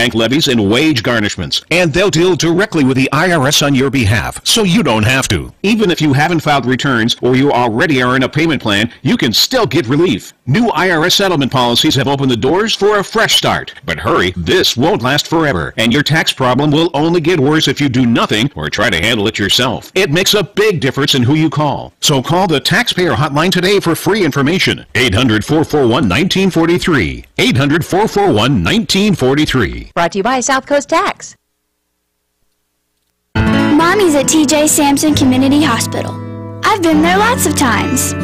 bank levies, and wage garnishments. And they'll deal directly with the IRS on your behalf, so you don't have to. Even if you haven't filed returns or you already are in a payment plan, you can still get relief. New IRS settlement policies have opened the doors for a fresh start. But hurry, this won't last forever, and your tax problem will only get worse if you do nothing or try to handle it yourself. It makes a big difference in who you call. So call the Taxpayer Hotline today for free information. 800-441-1943. 800-441-1943. Brought to you by South Coast Tax. Mommy's at TJ Sampson Community Hospital. I've been there lots of times.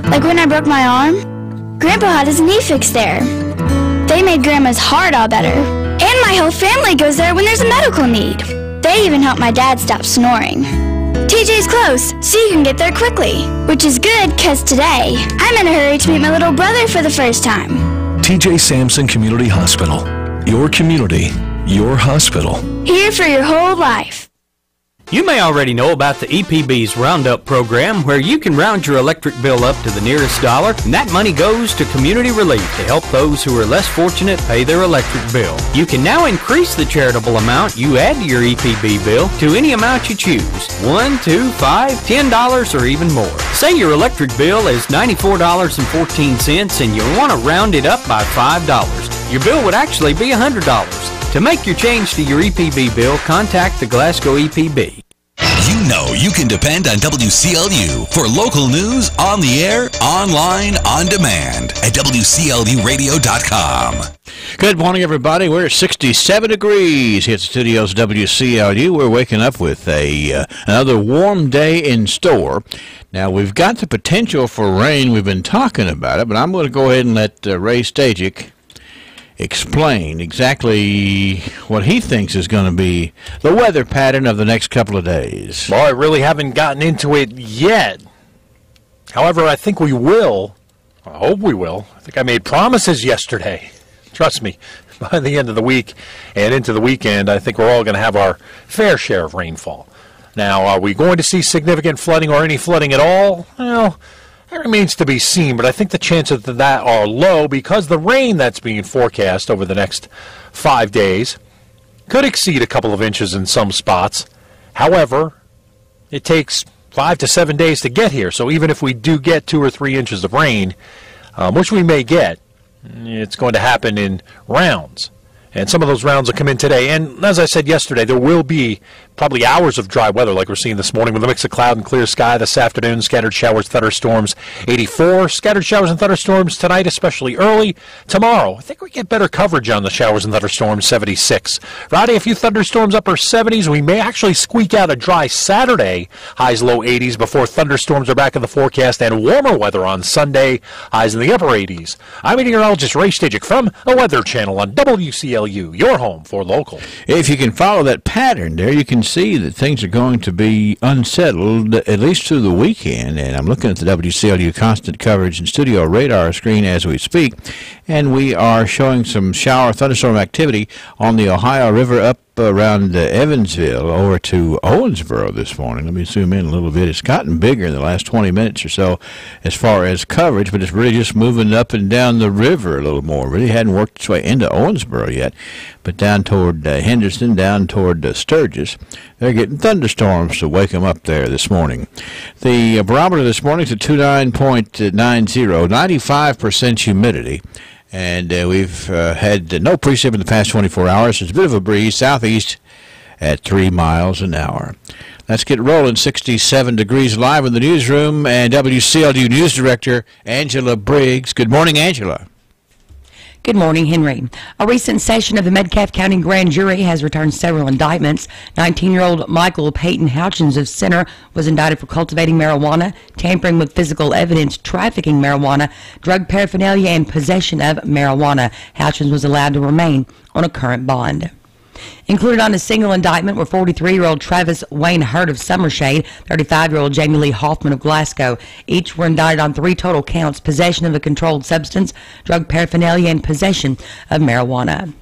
Like when I broke my arm, Grandpa had his knee fixed there. They made Grandma's heart all better. And my whole family goes there when there's a medical need. They even help my dad stop snoring. TJ's close, so you can get there quickly. Which is good, because today, I'm in a hurry to meet my little brother for the first time. TJ Sampson Community Hospital. Your community, your hospital. Here for your whole life. You may already know about the EPB's Roundup program, where you can round your electric bill up to the nearest dollar, and that money goes to community relief to help those who are less fortunate pay their electric bill. You can now increase the charitable amount you add to your EPB bill to any amount you choose, $1, $2, $5, $10, or even more. Say your electric bill is $94.14 and you want to round it up by $5. Your bill would actually be $100. To make your change to your EPB bill, contact the Glasgow EPB. You know you can depend on WCLU for local news on the air, online, on demand at WCLUradio.com. Good morning, everybody. We're at 67 degrees here at the studios of WCLU. We're waking up with another warm day in store. Now, we've got the potential for rain. We've been talking about it, but I'm going to go ahead and let Ray Stajic explain exactly what he thinks is going to be the weather pattern of the next couple of days. Well, I really haven't gotten into it yet. However, I think we will. I hope we will. I think I made promises yesterday. Trust me, by the end of the week and into the weekend, I think we're all going to have our fair share of rainfall. Now, are we going to see significant flooding or any flooding at all? Well, that remains to be seen, but I think the chances of that are low because the rain that's being forecast over the next 5 days could exceed a couple of inches in some spots. However, it takes 5 to 7 days to get here, so even if we do get 2 or 3 inches of rain, which we may get, it's going to happen in rounds. And some of those rounds will come in today. And as I said yesterday, there will be probably hours of dry weather like we're seeing this morning with a mix of cloud and clear sky this afternoon. Scattered showers, thunderstorms, 84. Scattered showers and thunderstorms tonight, especially early. Tomorrow, I think we get better coverage on the showers and thunderstorms, 76. Friday, a few thunderstorms, upper 70s. We may actually squeak out a dry Saturday, highs low 80s before thunderstorms are back in the forecast, and warmer weather on Sunday, highs in the upper 80s. I'm meteorologist Ray Stajic from the Weather Channel on WCLU, your home for local. If you can follow that pattern there, you can see that things are going to be unsettled at least through the weekend. And I'm looking at the WCLU constant coverage and studio radar screen as we speak, and we are showing some shower thunderstorm activity on the Ohio River up around Evansville over to Owensboro this morning. Let me zoom in a little bit. It's gotten bigger in the last 20 minutes or so as far as coverage, but it's really just moving up and down the river a little more. Really hadn't worked its way into Owensboro yet, but down toward Henderson, down toward Sturgis, they're getting thunderstorms to wake them up there this morning. The barometer this morning is at 29.90, 95% humidity. And we've had no precip in the past 24 hours. There's a bit of a breeze southeast at 3 miles an hour. Let's get rolling. 67 degrees live in the newsroom, and WCLU News Director Angela Briggs. Good morning, Angela. Good morning, Henry. A recent session of the Metcalfe County Grand Jury has returned several indictments. 19-year-old Michael Peyton Houchins of Center was indicted for cultivating marijuana, tampering with physical evidence, trafficking marijuana, drug paraphernalia, and possession of marijuana. Houchins was allowed to remain on a current bond. Included on a single indictment were 43-year-old Travis Wayne Hurt of Summershade, 35-year-old Jamie Lee Hoffman of Glasgow. Each were indicted on 3 total counts: possession of a controlled substance, drug paraphernalia, and possession of marijuana.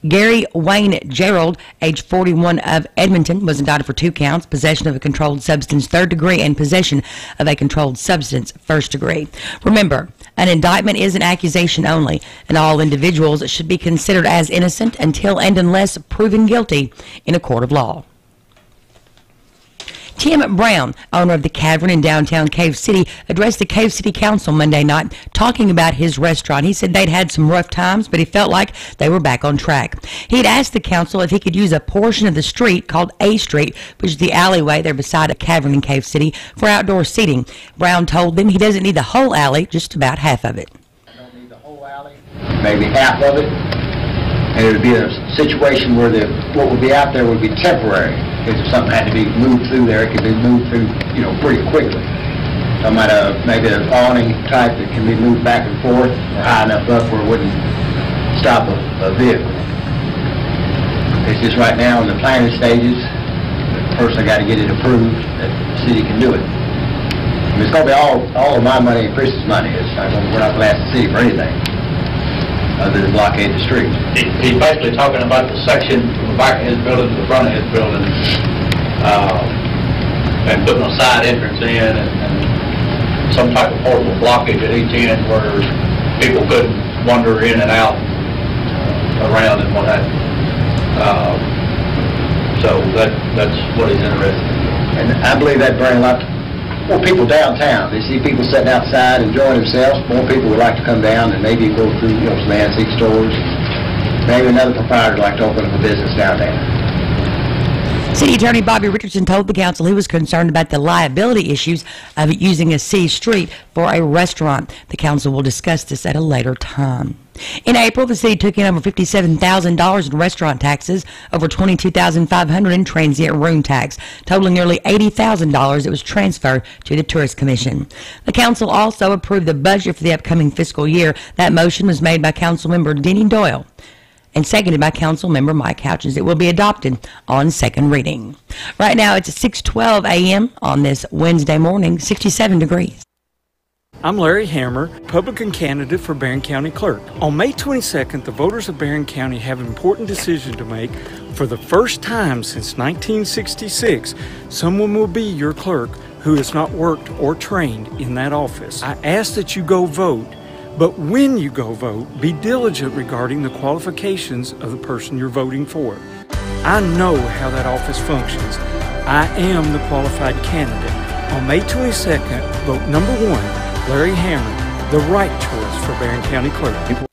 Gary Wayne Gerald, age 41, of Edmonton, was indicted for 2 counts, possession of a controlled substance 3rd degree and possession of a controlled substance 1st degree. Remember, an indictment is an accusation only, and all individuals should be considered as innocent until and unless proven guilty in a court of law. Tim Brown, owner of the Cavern in downtown Cave City, addressed the Cave City Council Monday night talking about his restaurant. He said they'd had some rough times, but he felt like they were back on track. He'd asked the council if he could use a portion of the street called A Street, which is the alleyway there beside a Cavern in Cave City, for outdoor seating. Brown told them he doesn't need the whole alley, just about half of it. I don't need the whole alley, maybe half of it. And it would be a situation where what would be out there would be temporary. If something had to be moved through there, it could be moved through, pretty quickly. Talking about maybe an awning type that can be moved back and forth, or high enough up where it wouldn't stop a vehicle. It's just right now in the planning stages. First, I got to get it approved that the city can do it. I mean, it's going to be all of my money and Chris's money. We're not going to ask the city for anything other than blockade the street. He's basically talking about the section from the back of his building to the front of his building, and putting a side entrance in and some type of portable blockage at each end where people couldn't wander in and out around and what have you. So that's what he's interested in. And I believe that'd bring a lot more people downtown. They see people sitting outside enjoying themselves. More people would like to come down and maybe go through some antique stores. Maybe another proprietor would like to open up a business downtown. City Attorney Bobby Richardson told the council he was concerned about the liability issues of using a C street for a restaurant. The council will discuss this at a later time. In April, the city took in over $57,000 in restaurant taxes, over $22,500 in transient room tax, totaling nearly $80,000 that was transferred to the Tourist Commission. The council also approved the budget for the upcoming fiscal year. That motion was made by Councilmember Denny Doyle and seconded by Councilmember Mike Houchins. It will be adopted on second reading. Right now, it's 6:12 a.m. on this Wednesday morning, 67 degrees. I'm Larry Hammer, Republican candidate for Barron County Clerk. On May 22nd, the voters of Barron County have an important decision to make. For the first time since 1966, someone will be your clerk who has not worked or trained in that office. I ask that you go vote, but when you go vote, be diligent regarding the qualifications of the person you're voting for. I know how that office functions. I am the qualified candidate. On May 22nd, vote number 1. Larry Hammer, the right choice for Barron County Clerk.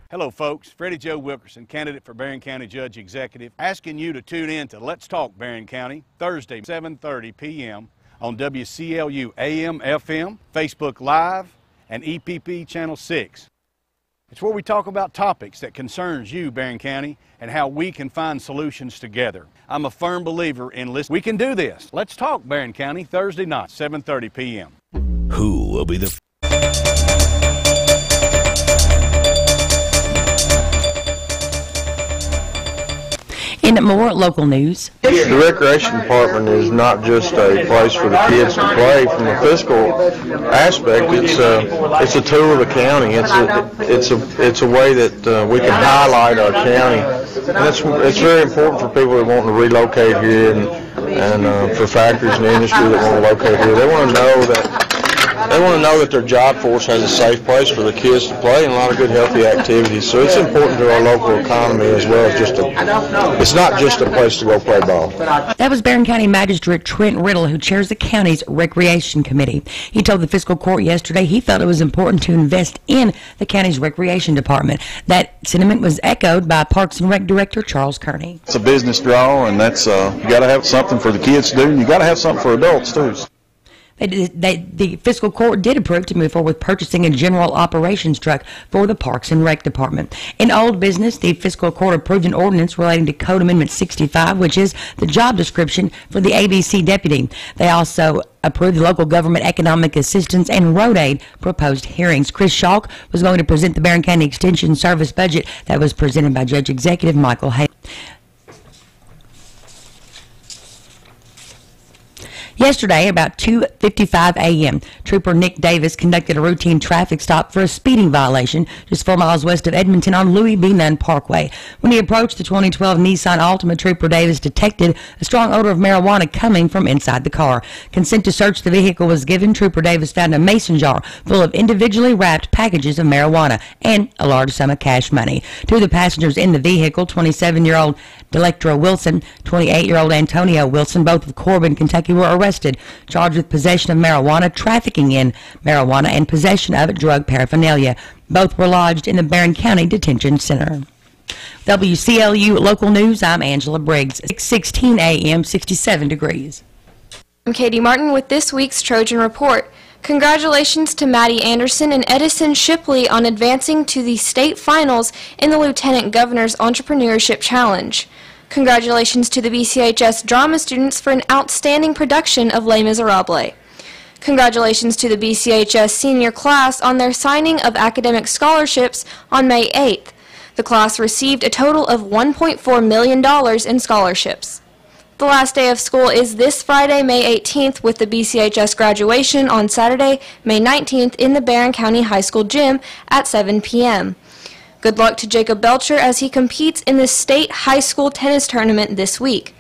Hello folks, Freddie Joe Wilkerson, candidate for Barron County Judge Executive, asking you to tune in to Let's Talk Barron County, Thursday, 7:30 p.m. on WCLU AM, FM, Facebook Live, and EPP Channel 6. It's where we talk about topics that concerns you, Barron County, and how we can find solutions together. I'm a firm believer in listening. We can do this. Let's Talk Barron County, Thursday night, 7:30 p.m. Who will be the... In more local news, the recreation department is not just a place for the kids to play. From a fiscal aspect, it's a tool of the county. It's a way that we can highlight our county, and it's very important for people that want to relocate here and for factories and industry that want to locate here. They want to know that their job force has a safe place for the kids to play and a lot of good healthy activities. So it's important to our local economy as well as it's not just a place to go play ball. That was Barron County Magistrate Trent Riddle, who chairs the county's Recreation Committee. He told the fiscal court yesterday he felt it was important to invest in the county's Recreation Department. That sentiment was echoed by Parks and Rec Director Charles Kearney. It's a business draw, and that's you got to have something for the kids to do, and you got to have something for adults too. The fiscal court did approve to move forward with purchasing a general operations truck for the Parks and Rec Department. In old business, the fiscal court approved an ordinance relating to Code Amendment 65, which is the job description for the ABC deputy. They also approved the local government economic assistance and road aid proposed hearings. Chris Schalk was going to present the Barron County Extension Service budget that was presented by Judge Executive Michael Hay. Yesterday, about 2:55 a.m., Trooper Nick Davis conducted a routine traffic stop for a speeding violation just 4 miles west of Edmonton on Louis B. Nunn Parkway. When he approached the 2012 Nissan Altima, Trooper Davis detected a strong odor of marijuana coming from inside the car. Consent to search the vehicle was given. Trooper Davis found a mason jar full of individually wrapped packages of marijuana and a large sum of cash money. Two of the passengers in the vehicle, 27-year-old Delectra Wilson, 28-year-old Antonio Wilson, both of Corbin, Kentucky, were arrested, charged with possession of marijuana, trafficking in marijuana, and possession of drug paraphernalia. Both were lodged in the Barron County Detention Center. WCLU Local News, I'm Angela Briggs. 6:16 a.m., 67 degrees. I'm Katie Martin with this week's Trojan Report. Congratulations to Maddie Anderson and Edison Shipley on advancing to the state finals in the Lieutenant Governor's Entrepreneurship Challenge. Congratulations to the BCHS drama students for an outstanding production of Les Miserables. Congratulations to the BCHS senior class on their signing of academic scholarships on May 8th. The class received a total of $1.4 million in scholarships. The last day of school is this Friday, May 18th, with the BCHS graduation on Saturday, May 19th in the Barron County High School gym at 7 p.m. Good luck to Jacob Belcher as he competes in the state high school tennis tournament this week.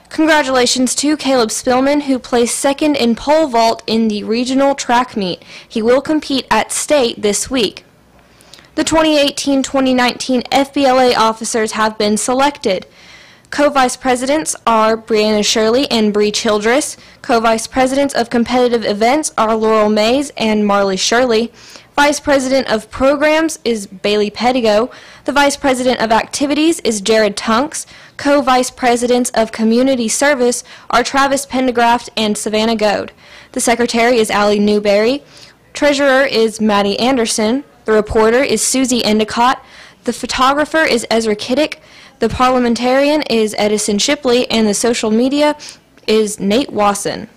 Congratulations to Caleb Spillman, who placed second in pole vault in the regional track meet. He will compete at state this week. The 2018-2019 FBLA officers have been selected. Co-vice presidents are Brianna Shirley and Bree Childress. Co-vice presidents of competitive events are Laurel Mays and Marley Shirley. Vice President of Programs is Bailey Pettigo. The Vice President of Activities is Jared Tunks. Co-Vice Presidents of Community Service are Travis Pendergraft and Savannah Goad. The Secretary is Allie Newberry. Treasurer is Maddie Anderson. The Reporter is Susie Endicott. The Photographer is Ezra Kiddick. The Parliamentarian is Edison Shipley. And the Social Media is Nate Wasson.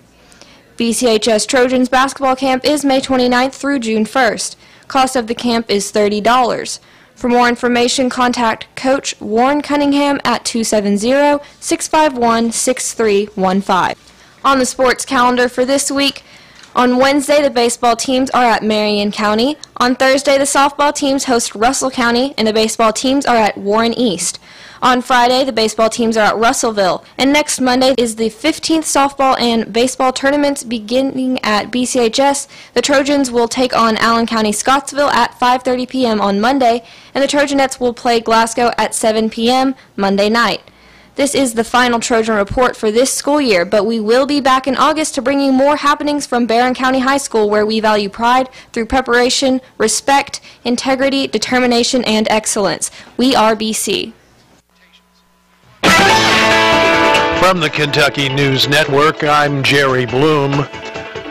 BCHS Trojans basketball camp is May 29th through June 1st. Cost of the camp is $30. For more information, contact Coach Warren Cunningham at 270-651-6315. On the sports calendar for this week, on Wednesday, the baseball teams are at Marion County. On Thursday, the softball teams host Russell County, and the baseball teams are at Warren East. On Friday, the baseball teams are at Russellville. And next Monday is the 15th softball and baseball tournaments beginning at BCHS. The Trojans will take on Allen County Scottsville at 5:30 p.m. on Monday, and the Trojanettes will play Glasgow at 7 p.m. Monday night. This is the final Trojan Report for this school year, but we will be back in August to bring you more happenings from Barron County High School, where we value pride through preparation, respect, integrity, determination, and excellence. We are BC. From the Kentucky News Network, I'm Jerry Bloom.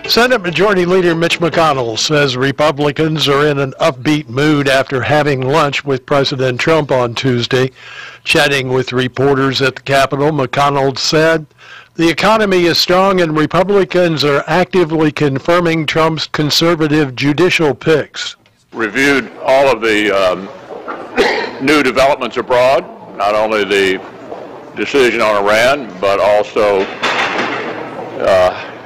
Senate Majority Leader Mitch McConnell says Republicans are in an upbeat mood after having lunch with President Trump on Tuesday. Chatting with reporters at the Capitol, McConnell said, "The economy is strong and Republicans are actively confirming Trump's conservative judicial picks." Reviewed all of the new developments abroad, not only the decision on Iran, but also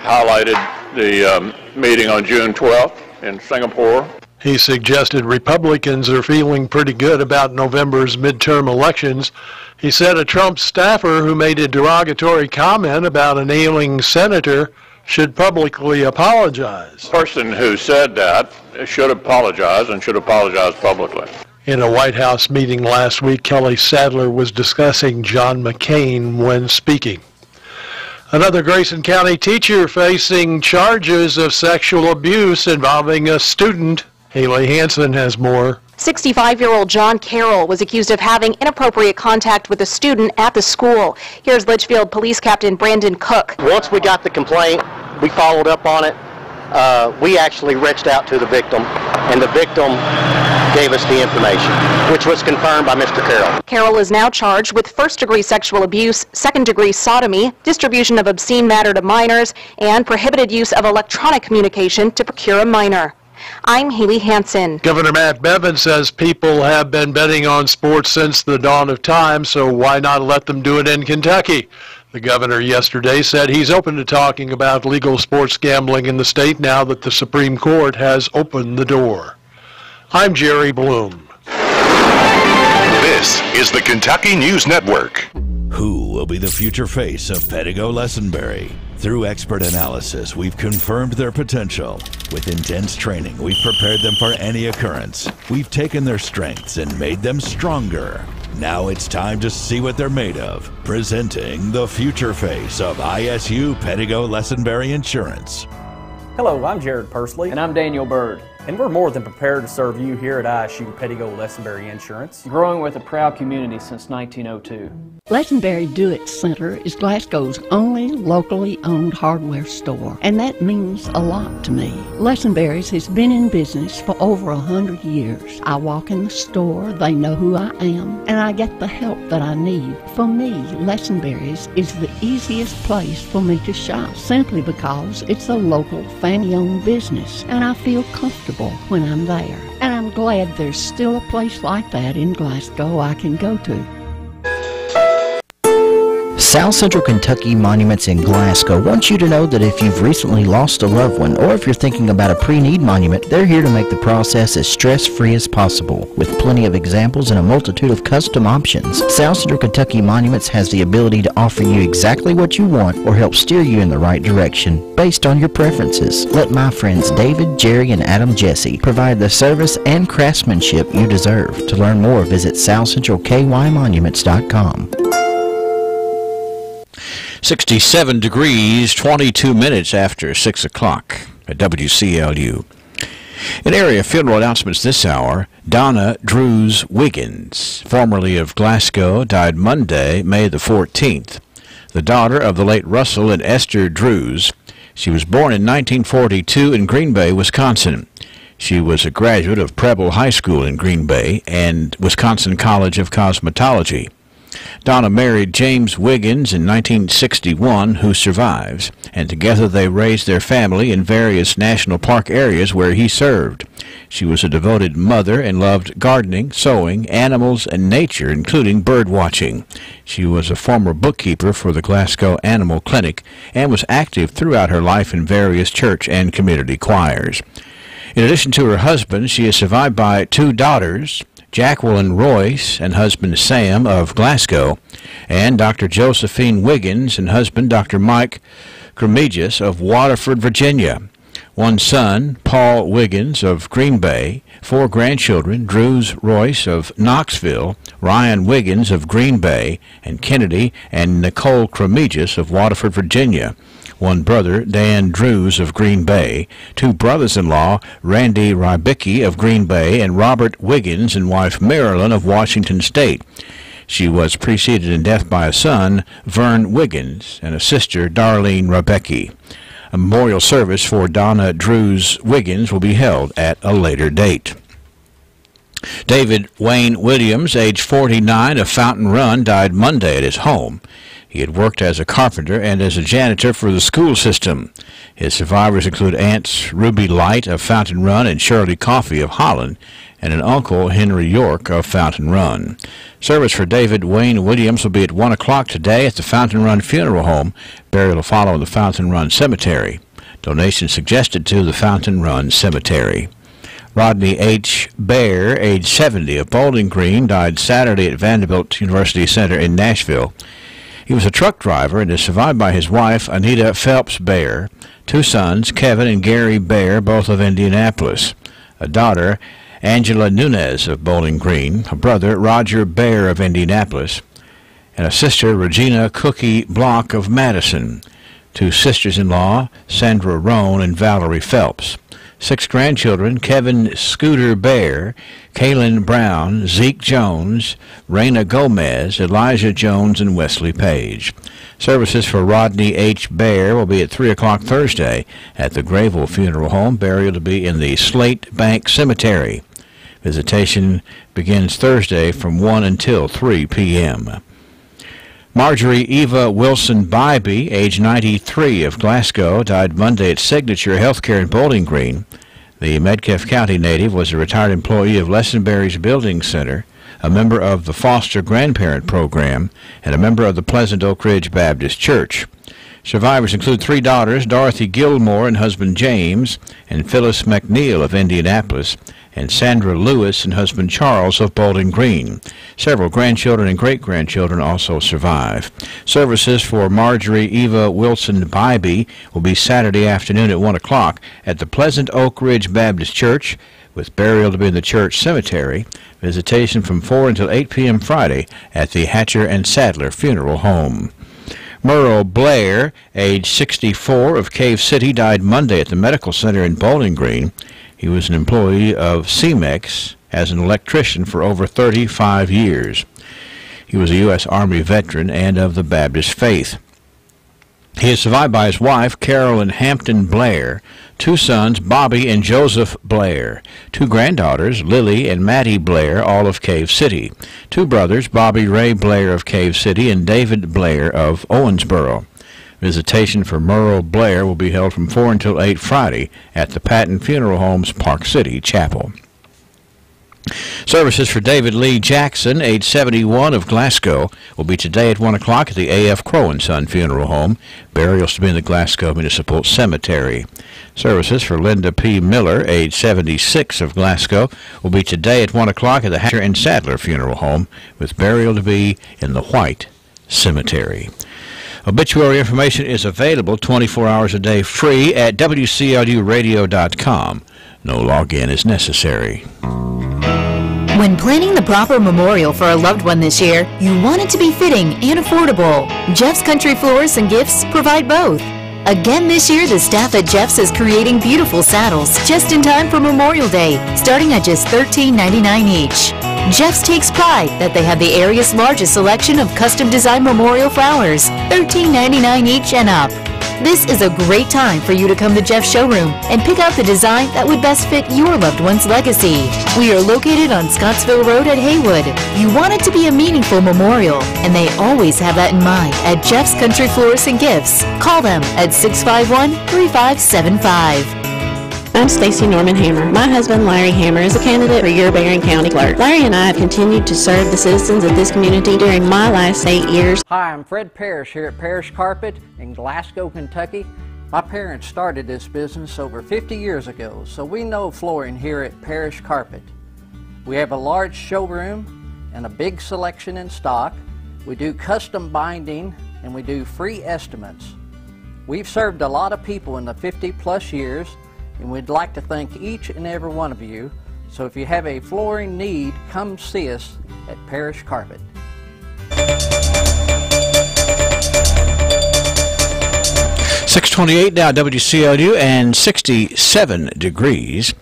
highlighted the meeting on June 12th in Singapore. He suggested Republicans are feeling pretty good about November's midterm elections. He said a Trump staffer who made a derogatory comment about an ailing senator should publicly apologize. The person who said that should apologize and should apologize publicly. In a White House meeting last week, Kelly Sadler was discussing John McCain when speaking. Another Grayson County teacher facing charges of sexual abuse involving a student. Haley Hansen has more. 65-year-old John Carroll was accused of having inappropriate contact with a student at the school. Here's Litchfield Police Captain Brandon Cook. Once we got the complaint, we followed up on it. We actually reached out to the victim, and the victim gave us the information, which was confirmed by Mr. Carroll. Carroll is now charged with first-degree sexual abuse, second-degree sodomy, distribution of obscene matter to minors, and prohibited use of electronic communication to procure a minor. I'm Haley Hansen. Governor Matt Bevin says people have been betting on sports since the dawn of time, so why not let them do it in Kentucky? The governor yesterday said he's open to talking about legal sports gambling in the state now that the Supreme Court has opened the door. I'm Jerry Bloom. This is the Kentucky News Network. Who will be the future face of Pedigo Lessenberry? Through expert analysis, we've confirmed their potential. With intense training, we've prepared them for any occurrence. We've taken their strengths and made them stronger. Now it's time to see what they're made of. Presenting the future face of ISU Pedigo Lessenberry Insurance. Hello, I'm Jared Pursley. And I'm Daniel Bird. And we're more than prepared to serve you here at ISU Pedigo Lessenberry Insurance. Growing with a proud community since 1902. Lessenberry Do-It Center is Glasgow's only locally owned hardware store, and that means a lot to me. Lessenberry's has been in business for over 100 years. I walk in the store, they know who I am, and I get the help that I need. For me, Lessenberry's is the easiest place for me to shop, simply because it's a local family-owned business, and I feel comfortable when I'm there. And I'm glad there's still a place like that in Glasgow I can go to. South Central Kentucky Monuments in Glasgow wants you to know that if you've recently lost a loved one or if you're thinking about a pre-need monument, they're here to make the process as stress-free as possible. With plenty of examples and a multitude of custom options, South Central Kentucky Monuments has the ability to offer you exactly what you want or help steer you in the right direction based on your preferences. Let my friends David, Jerry, and Adam Jesse provide the service and craftsmanship you deserve. To learn more, visit southcentralkymonuments.com. 67 degrees, 22 minutes after 6 o'clock at WCLU. In area funeral announcements this hour, Donna Drews Wiggins, formerly of Glasgow, died Monday, May the 14th. The daughter of the late Russell and Esther Drews. She was born in 1942 in Green Bay, Wisconsin. She was a graduate of Preble High School in Green Bay and Wisconsin College of Cosmetology. Donna married James Wiggins in 1961, who survives, and together they raised their family in various national park areas where he served. She was a devoted mother and loved gardening, sewing, animals, and nature, including bird watching. She was a former bookkeeper for the Glasgow Animal Clinic and was active throughout her life in various church and community choirs. In addition to her husband, she is survived by 2 daughters, Jacqueline Royce and husband Sam of Glasgow, and Dr. Josephine Wiggins and husband Dr. Mike Cremegis of Waterford, Virginia. 1 son, Paul Wiggins of Green Bay. 4 grandchildren, Drews Royce of Knoxville, Ryan Wiggins of Green Bay, and Kennedy and Nicole Cremegis of Waterford, Virginia. 1 brother, Dan Drews of Green Bay, 2 brothers-in-law, Randy Rybicki of Green Bay, and Robert Wiggins and wife Marilyn of Washington State. She was preceded in death by a son, Vern Wiggins, and a sister, Darlene Rybicki. A memorial service for Donna Drews Wiggins will be held at a later date. David Wayne Williams, age 49, of Fountain Run, died Monday at his home. He had worked as a carpenter and as a janitor for the school system. His survivors include aunts Ruby Light of Fountain Run and Shirley Coffey of Holland, and an uncle, Henry York of Fountain Run. Service for David Wayne Williams will be at 1 o'clock today at the Fountain Run Funeral Home. Burial will follow in the Fountain Run Cemetery. Donations suggested to the Fountain Run Cemetery. Rodney H. Baer, age 70, of Bowling Green, died Saturday at Vanderbilt University Center in Nashville. He was a truck driver and is survived by his wife, Anita Phelps Baer, 2 sons, Kevin and Gary Baer, both of Indianapolis, a daughter, Angela Nunez of Bowling Green, a brother, Roger Baer of Indianapolis, and a sister, Regina Cookie Block of Madison, 2 sisters-in-law, Sandra Roan and Valerie Phelps. 6 grandchildren, Kevin Scooter Bear, Kaylin Brown, Zeke Jones, Raina Gomez, Elijah Jones, and Wesley Page. Services for Rodney H. Bear will be at 3 o'clock Thursday at the Grayville Funeral Home. Burial to be in the Slate Bank Cemetery. Visitation begins Thursday from 1 until 3 p.m. Marjorie Eva Wilson Bybee, age 93, of Glasgow, died Monday at Signature Healthcare in Bowling Green. The Metcalfe County native was a retired employee of Lessonberry's Building Center, a member of the Foster Grandparent Program, and a member of the Pleasant Oak Ridge Baptist Church. Survivors include 3 daughters, Dorothy Gilmore and husband James, and Phyllis McNeil of Indianapolis, and Sandra Lewis and husband Charles of Bowling Green. Several grandchildren and great-grandchildren also survive. Services for Marjorie Eva Wilson Bybee will be Saturday afternoon at 1 o'clock at the Pleasant Oak Ridge Baptist Church, with burial to be in the church cemetery. Visitation from 4 until 8 p.m. Friday at the Hatcher and Sadler Funeral Home. Merle Blair, age 64, of Cave City, died Monday at the Medical Center in Bowling Green. He was an employee of CEMEX as an electrician for over 35 years. He was a U.S. Army veteran and of the Baptist faith. He is survived by his wife, Carolyn Hampton Blair, 2 sons, Bobby and Joseph Blair, 2 granddaughters, Lily and Maddie Blair, all of Cave City, 2 brothers, Bobby Ray Blair of Cave City and David Blair of Owensboro. Visitation for Merle Blair will be held from 4 until 8 Friday at the Patton Funeral Home's Park City Chapel. Services for David Lee Jackson, age 71, of Glasgow, will be today at 1 o'clock at the A.F. Crow & Son Funeral Home. Burials to be in the Glasgow Municipal Cemetery. Services for Linda P. Miller, age 76, of Glasgow, will be today at 1 o'clock at the Hatcher and Sadler Funeral Home, with burial to be in the White Cemetery. Obituary information is available 24 hours a day free at WCLUradio.com. No login is necessary. When planning the proper memorial for a loved one this year, you want it to be fitting and affordable. Jeff's Country Florists and Gifts provide both. Again this year, the staff at Jeff's is creating beautiful saddles just in time for Memorial Day, starting at just $13.99 each. Jeff's takes pride that they have the area's largest selection of custom-designed memorial flowers, $13.99 each and up. This is a great time for you to come to Jeff's showroom and pick out the design that would best fit your loved one's legacy. We are located on Scottsville Road at Haywood. You want it to be a meaningful memorial, and they always have that in mind at Jeff's Country Florists and Gifts. Call them at 651-3575. I'm Stacy Norman Hammer. My husband, Larry Hammer, is a candidate for your Barron County Clerk. Larry and I have continued to serve the citizens of this community during my last 8 years. Hi, I'm Fred Parrish here at Parrish Carpet in Glasgow, Kentucky. My parents started this business over 50 years ago, so we know flooring here at Parrish Carpet. We have a large showroom and a big selection in stock. We do custom binding and we do free estimates. We've served a lot of people in the 50-plus years, and we'd like to thank each and every one of you. So if you have a flooring need, come see us at Parrish Carpet. 628 now, WCLU, and 67 degrees.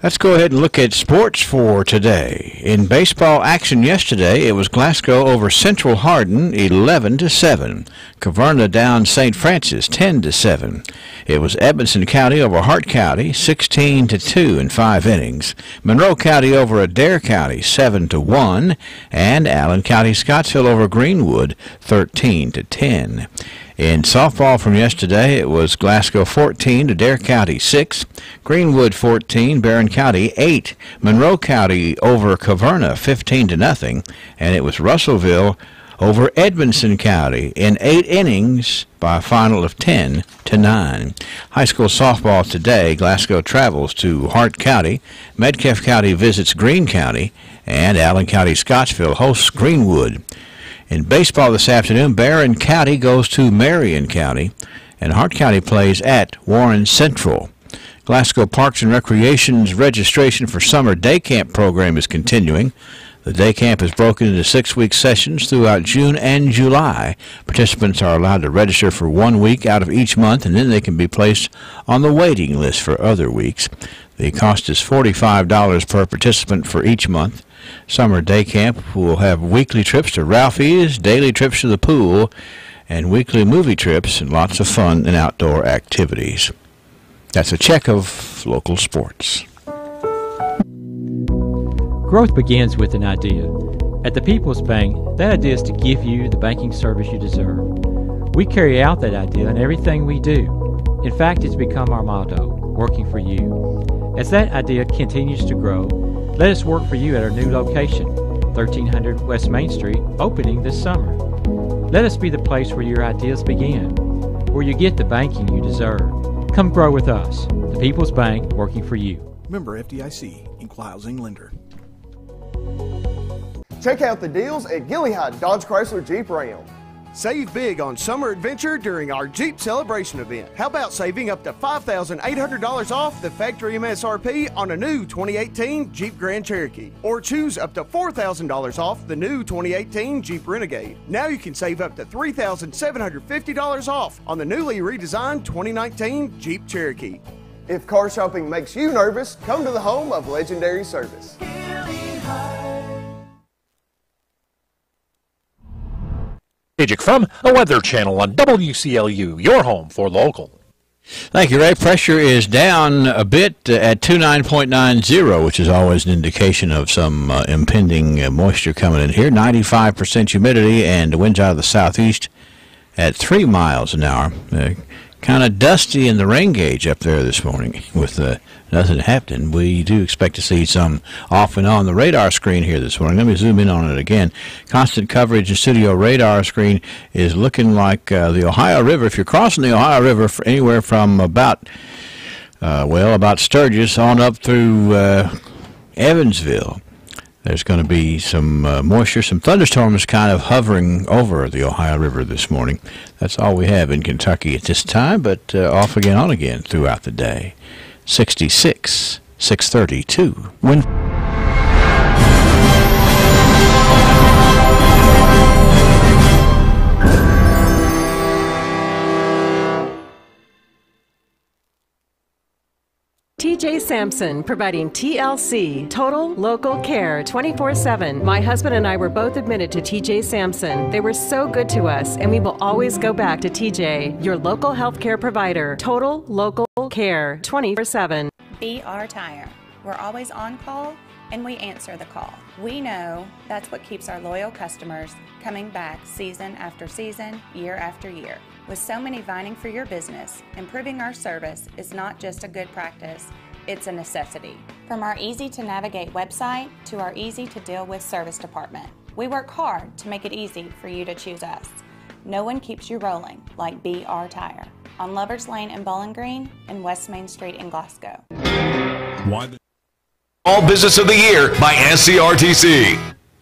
Let's go ahead and look at sports for today. In baseball action yesterday, it was Glasgow over Central Hardin 11-7. Caverna down St. Francis 10-7. It was Edmonson County over Hart County 16-2 in 5 innings. Monroe County over Adair County 7-1, and Allen County Scottsville over Greenwood 13-10. In softball from yesterday, it was Glasgow 14, Adair County 6, Greenwood 14, Barron County 8, Monroe County over Caverna 15-0, and it was Russellville over Edmonson County in 8 innings by a final of 10-9. High school softball today, Glasgow travels to Hart County, Metcalfe County visits Greene County, and Allen County Scottsville hosts Greenwood. In baseball this afternoon, Barron County goes to Marion County, and Hart County plays at Warren Central. Glasgow Parks and Recreation's registration for summer day camp program is continuing. The day camp is broken into 6-week sessions throughout June and July. Participants are allowed to register for 1 week out of each month, and then they can be placed on the waiting list for other weeks. The cost is $45 per participant for each month. Summer day camp will have weekly trips to Ralphie's, daily trips to the pool, and weekly movie trips, and lots of fun and outdoor activities. That's a check of local sports. Growth begins with an idea. At the People's Bank, that idea is to give you the banking service you deserve. We carry out that idea in everything we do. In fact, it's become our motto, working for you. As that idea continues to grow, let us work for you at our new location, 1300 West Main Street, opening this summer. Let us be the place where your ideas begin, where you get the banking you deserve. Come grow with us. The People's Bank, working for you. Member FDIC, Equal Housing Lender. Check out the deals at Gilliard Dodge Chrysler Jeep Ram. Save big on summer adventure during our Jeep Celebration event. How about saving up to $5,800 off the factory MSRP on a new 2018 Jeep Grand Cherokee? Or choose up to $4,000 off the new 2018 Jeep Renegade. Now you can save up to $3,750 off on the newly redesigned 2019 Jeep Cherokee. If car shopping makes you nervous, come to the home of legendary service. From the Weather Channel on WCLU, your home for local. Thank you, Ray. Pressure is down a bit at 29.90, which is always an indication of some impending moisture coming in here. 95% humidity, and the winds out of the southeast at 3 miles an hour. Kind of dusty in the rain gauge up there this morning with nothing happening. We do expect to see some off and on the radar screen here this morning. Let me zoom in on it again. Constant coverage and studio radar screen is looking like the Ohio River. If you're crossing the Ohio River for anywhere from about Sturgis on up through Evansville, there's going to be some moisture, some thunderstorms kind of hovering over the Ohio River this morning. That's all we have in Kentucky at this time, but off again, on again throughout the day. 66, 632. TJ Sampson, providing TLC, Total Local Care, 24/7. My husband and I were both admitted to TJ Sampson. They were so good to us, and we will always go back to TJ, your local health care provider. Total Local Care, 24/7. BR Tire. We're always on call, and we answer the call. We know that's what keeps our loyal customers coming back season after season, year after year. With so many vying for your business, improving our service is not just a good practice, it's a necessity. From our easy-to-navigate website to our easy-to-deal-with service department, we work hard to make it easy for you to choose us. No one keeps you rolling like BR Tire on Lovers Lane in Bowling Green and West Main Street in Glasgow. All Business of the Year by SCRTC.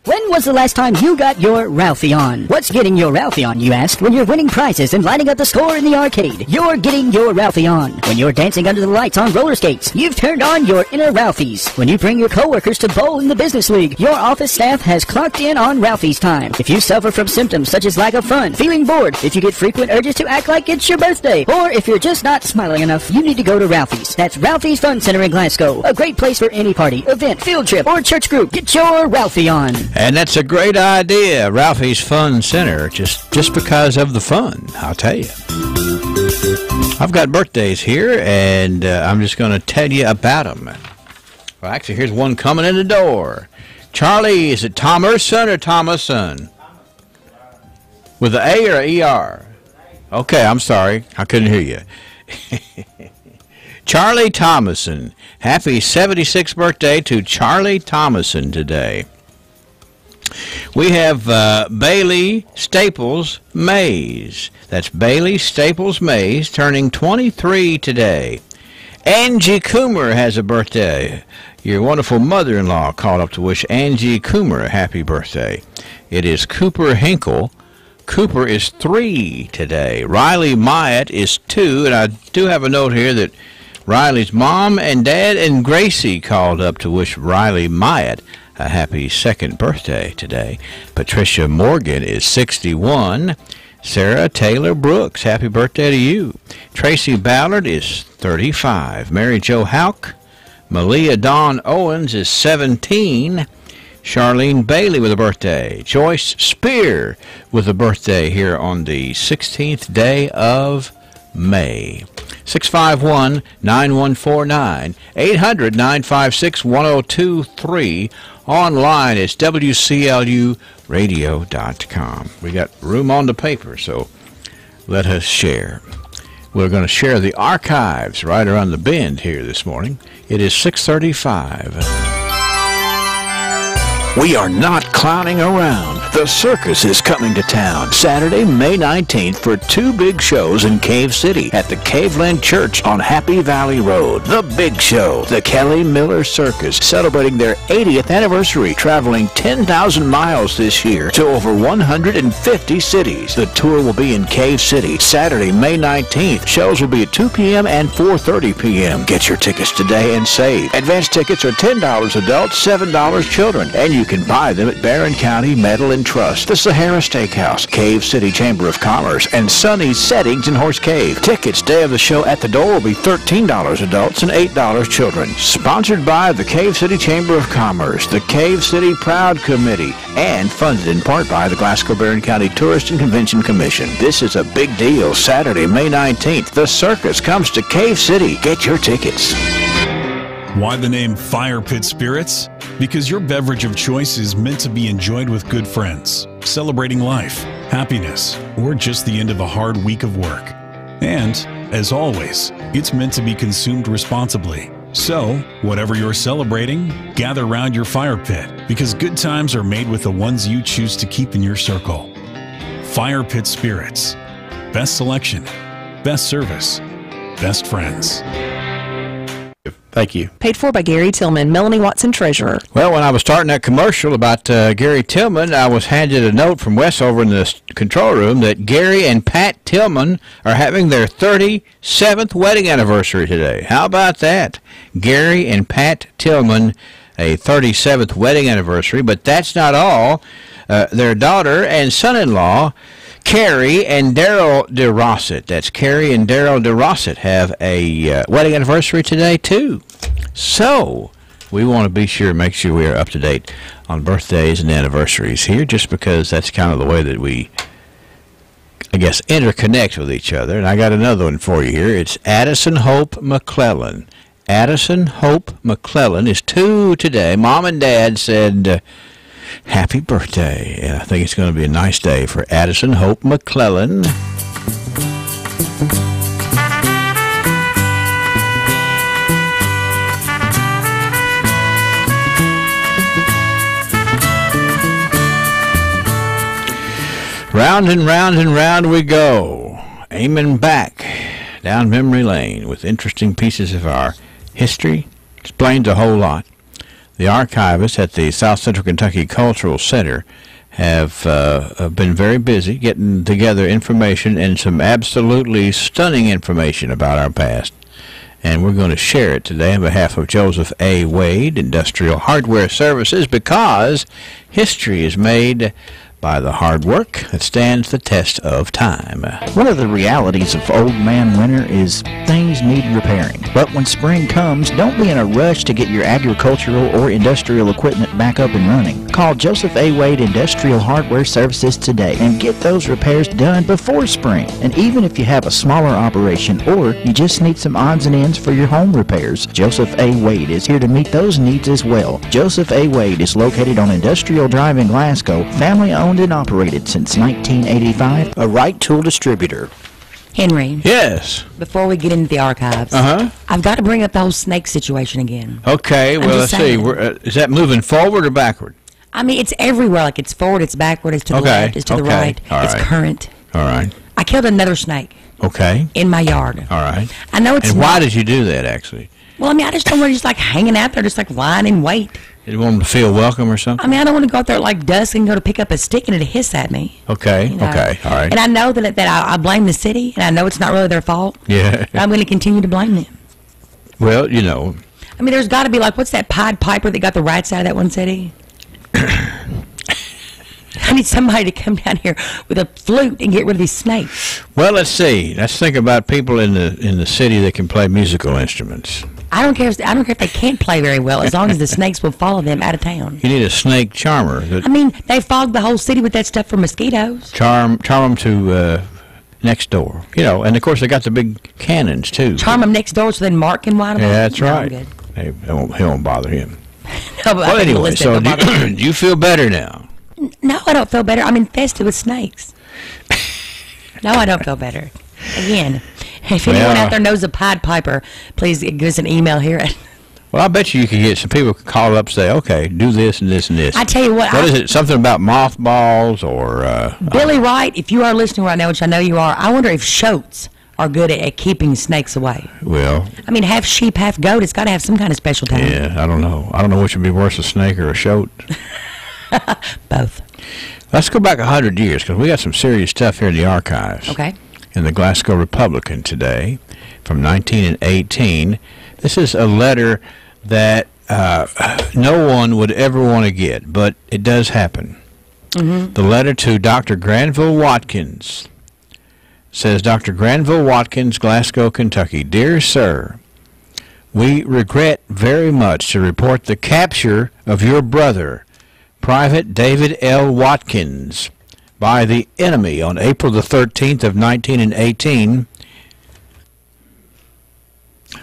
When was the last time you got your Ralphie on? What's getting your Ralphie on, you ask? When you're winning prizes and lighting up the score in the arcade, you're getting your Ralphie on. When you're dancing under the lights on roller skates, you've turned on your inner Ralphies. When you bring your coworkers to bowl in the business league, your office staff has clocked in on Ralphie's time. If you suffer from symptoms such as lack of fun, feeling bored, if you get frequent urges to act like it's your birthday, or if you're just not smiling enough, you need to go to Ralphie's. That's Ralphie's Fun Center in Glasgow. A great place for any party, event, field trip, or church group. Get your Ralphie on. And that's a great idea, Ralphie's Fun Center, just because of the fun, I'll tell you. I've got birthdays here, and I'm just going to tell you about them. Well, actually, here's one coming in the door. Charlie, is it Thomerson or Thomason? With an A or an E-R? Okay, I'm sorry. I couldn't hear you. Charlie Thomason. Happy 76th birthday to Charlie Thomason today. We have Bailey Staples Mays. That's Bailey Staples Mays, turning 23 today. Angie Coomer has a birthday. Your wonderful mother-in-law called up to wish Angie Coomer a happy birthday. It is Cooper Hinkle. Cooper is 3 today. Riley Myatt is 2, and I do have a note here that Riley's mom and dad and Gracie called up to wish Riley Myatt a happy second birthday today. Patricia Morgan is 61. Sarah Taylor Brooks, happy birthday to you. Tracy Ballard is 35. Mary Jo Houck. Malia Dawn Owens is 17. Charlene Bailey with a birthday. Joyce Spear with a birthday here on the 16th day of May. 651-9149, 800-956-1023. Online it's WCLUradio.com. We got room on the paper, so let us share. We're going to share the archives right around the bend here this morning. It is 6:35. We are not clowning around. The circus is coming to town Saturday, May 19th for 2 big shows in Cave City at the Caveland Church on Happy Valley Road. The big show, the Kelly Miller Circus, celebrating their 80th anniversary, traveling 10,000 miles this year to over 150 cities. The tour will be in Cave City Saturday, May 19th. Shows will be at 2 p.m. and 4:30 p.m. Get your tickets today and save. Advance tickets are $10 adults, $7 children, and you can buy them at Barron County Metal and Trust, the Sahara Steakhouse, Cave City Chamber of Commerce, and Sunny's Settings in Horse Cave. Tickets day of the show at the door will be $13 adults and $8 children. Sponsored by the Cave City Chamber of Commerce, the Cave City Proud Committee, and funded in part by the Glasgow-Barron County Tourist and Convention Commission. This is a big deal. Saturday, May 19th, the circus comes to Cave City. Get your tickets. Why the name Fire Pit Spirits? Because your beverage of choice is meant to be enjoyed with good friends, celebrating life, happiness, or just the end of a hard week of work. And, as always, it's meant to be consumed responsibly. So, whatever you're celebrating, gather around your fire pit, because good times are made with the ones you choose to keep in your circle. Fire Pit Spirits. Best selection, best service, best friends. Thank you. Paid for by Gary Tillman, Melanie Watson, Treasurer. Well, when I was starting that commercial about Gary Tillman, I was handed a note from Wes over in the control room that Gary and Pat Tillman are having their 37th wedding anniversary today. How about that? Gary and Pat Tillman, a 37th wedding anniversary. But that's not all. Their daughter and son-in-law, Carrie and Daryl DeRossett. That's Carrie and Daryl DeRossett have a wedding anniversary today, too. So, we want to be sure, make sure we are up to date on birthdays and anniversaries here, just because that's kind of the way that we, I guess, interconnect with each other. And I got another one for you here. It's Addison Hope McClellan. Addison Hope McClellan is 2 today. Mom and Dad said, happy birthday. And I think it's going to be a nice day for Addison Hope McClellan. Round and round and round we go, aiming back down memory lane with interesting pieces of our history. Explains a whole lot. The archivists at the South Central Kentucky Cultural Center have been very busy getting together information and some absolutely stunning information about our past. And we're going to share it today on behalf of Joseph A. Wade, Industrial Hardware Services, because history is made by the hard work that stands the test of time. One of the realities of old man winter is things need repairing. But when spring comes, don't be in a rush to get your agricultural or industrial equipment back up and running. Call Joseph A. Wade Industrial Hardware Services today and get those repairs done before spring. And even if you have a smaller operation or you just need some odds and ends for your home repairs, Joseph A. Wade is here to meet those needs as well. Joseph A. Wade is located on Industrial Drive in Glasgow, family-owned and operated since 1985, a Wright Tool distributor. Henry. Yes. Before we get into the archives, I've got to bring up the whole snake situation again. Okay, well, let's see. Is that moving forward or backward? I mean, it's everywhere. Like, it's forward, it's backward, it's to the left, it's to the right. It's current. All right. I killed another snake. Okay. In my yard. All right. I know it's And why did you do that, actually? Well, I mean, I just don't want to just, like, hanging out there, just, like, lying in wait. You want them to feel welcome or something? I mean, I don't want to go out there like dusk and go to pick up a stick and it'll hiss at me. Okay, you know? okay, all right. And I know that I blame the city, and I know it's not really their fault. Yeah. I'm going to continue to blame them. Well, you know. I mean, there's got to be, like, what's that Pied Piper that got the right side of that one city? I need somebody to come down here with a flute and get rid of these snakes. Well, let's see. Let's think about people in the city that can play musical instruments. I don't care if they can't play very well, as long as the snakes will follow them out of town. You need a snake charmer. I mean, they fogged the whole city with that stuff for mosquitoes. Charm them to next door. You know, and of course they got the big cannons too. Charm them next door so then Mark can wind them up. Yeah, that's right. Good. He won't bother him. No, well, anyway, so do you feel better now? No, I don't feel better. I'm infested with snakes. No, I don't feel better. Again, if anyone out there knows a Pied Piper, please give us an email here. Well, I bet you could get some people could call up and say, okay, do this and this and this. I tell you what. What is it? Something about mothballs or... Billy Wright, if you are listening right now, which I know you are, I wonder if shoats are good at keeping snakes away. Well... I mean, half sheep, half goat. It's got to have some kind of special talent. Yeah, I don't know. I don't know which would be worse, a snake or a shoat. Both. Let's go back 100 years, because we got some serious stuff here in the archives. Okay. In the Glasgow Republican today, from 1918. This is a letter that no one would ever want to get, but it does happen. Mm-hmm. The letter to Dr. Granville Watkins says, Dr. Granville Watkins, Glasgow, Kentucky. Dear Sir, we regret very much to report the capture of your brother, Private David L. Watkins, by the enemy on April the 13th of 1918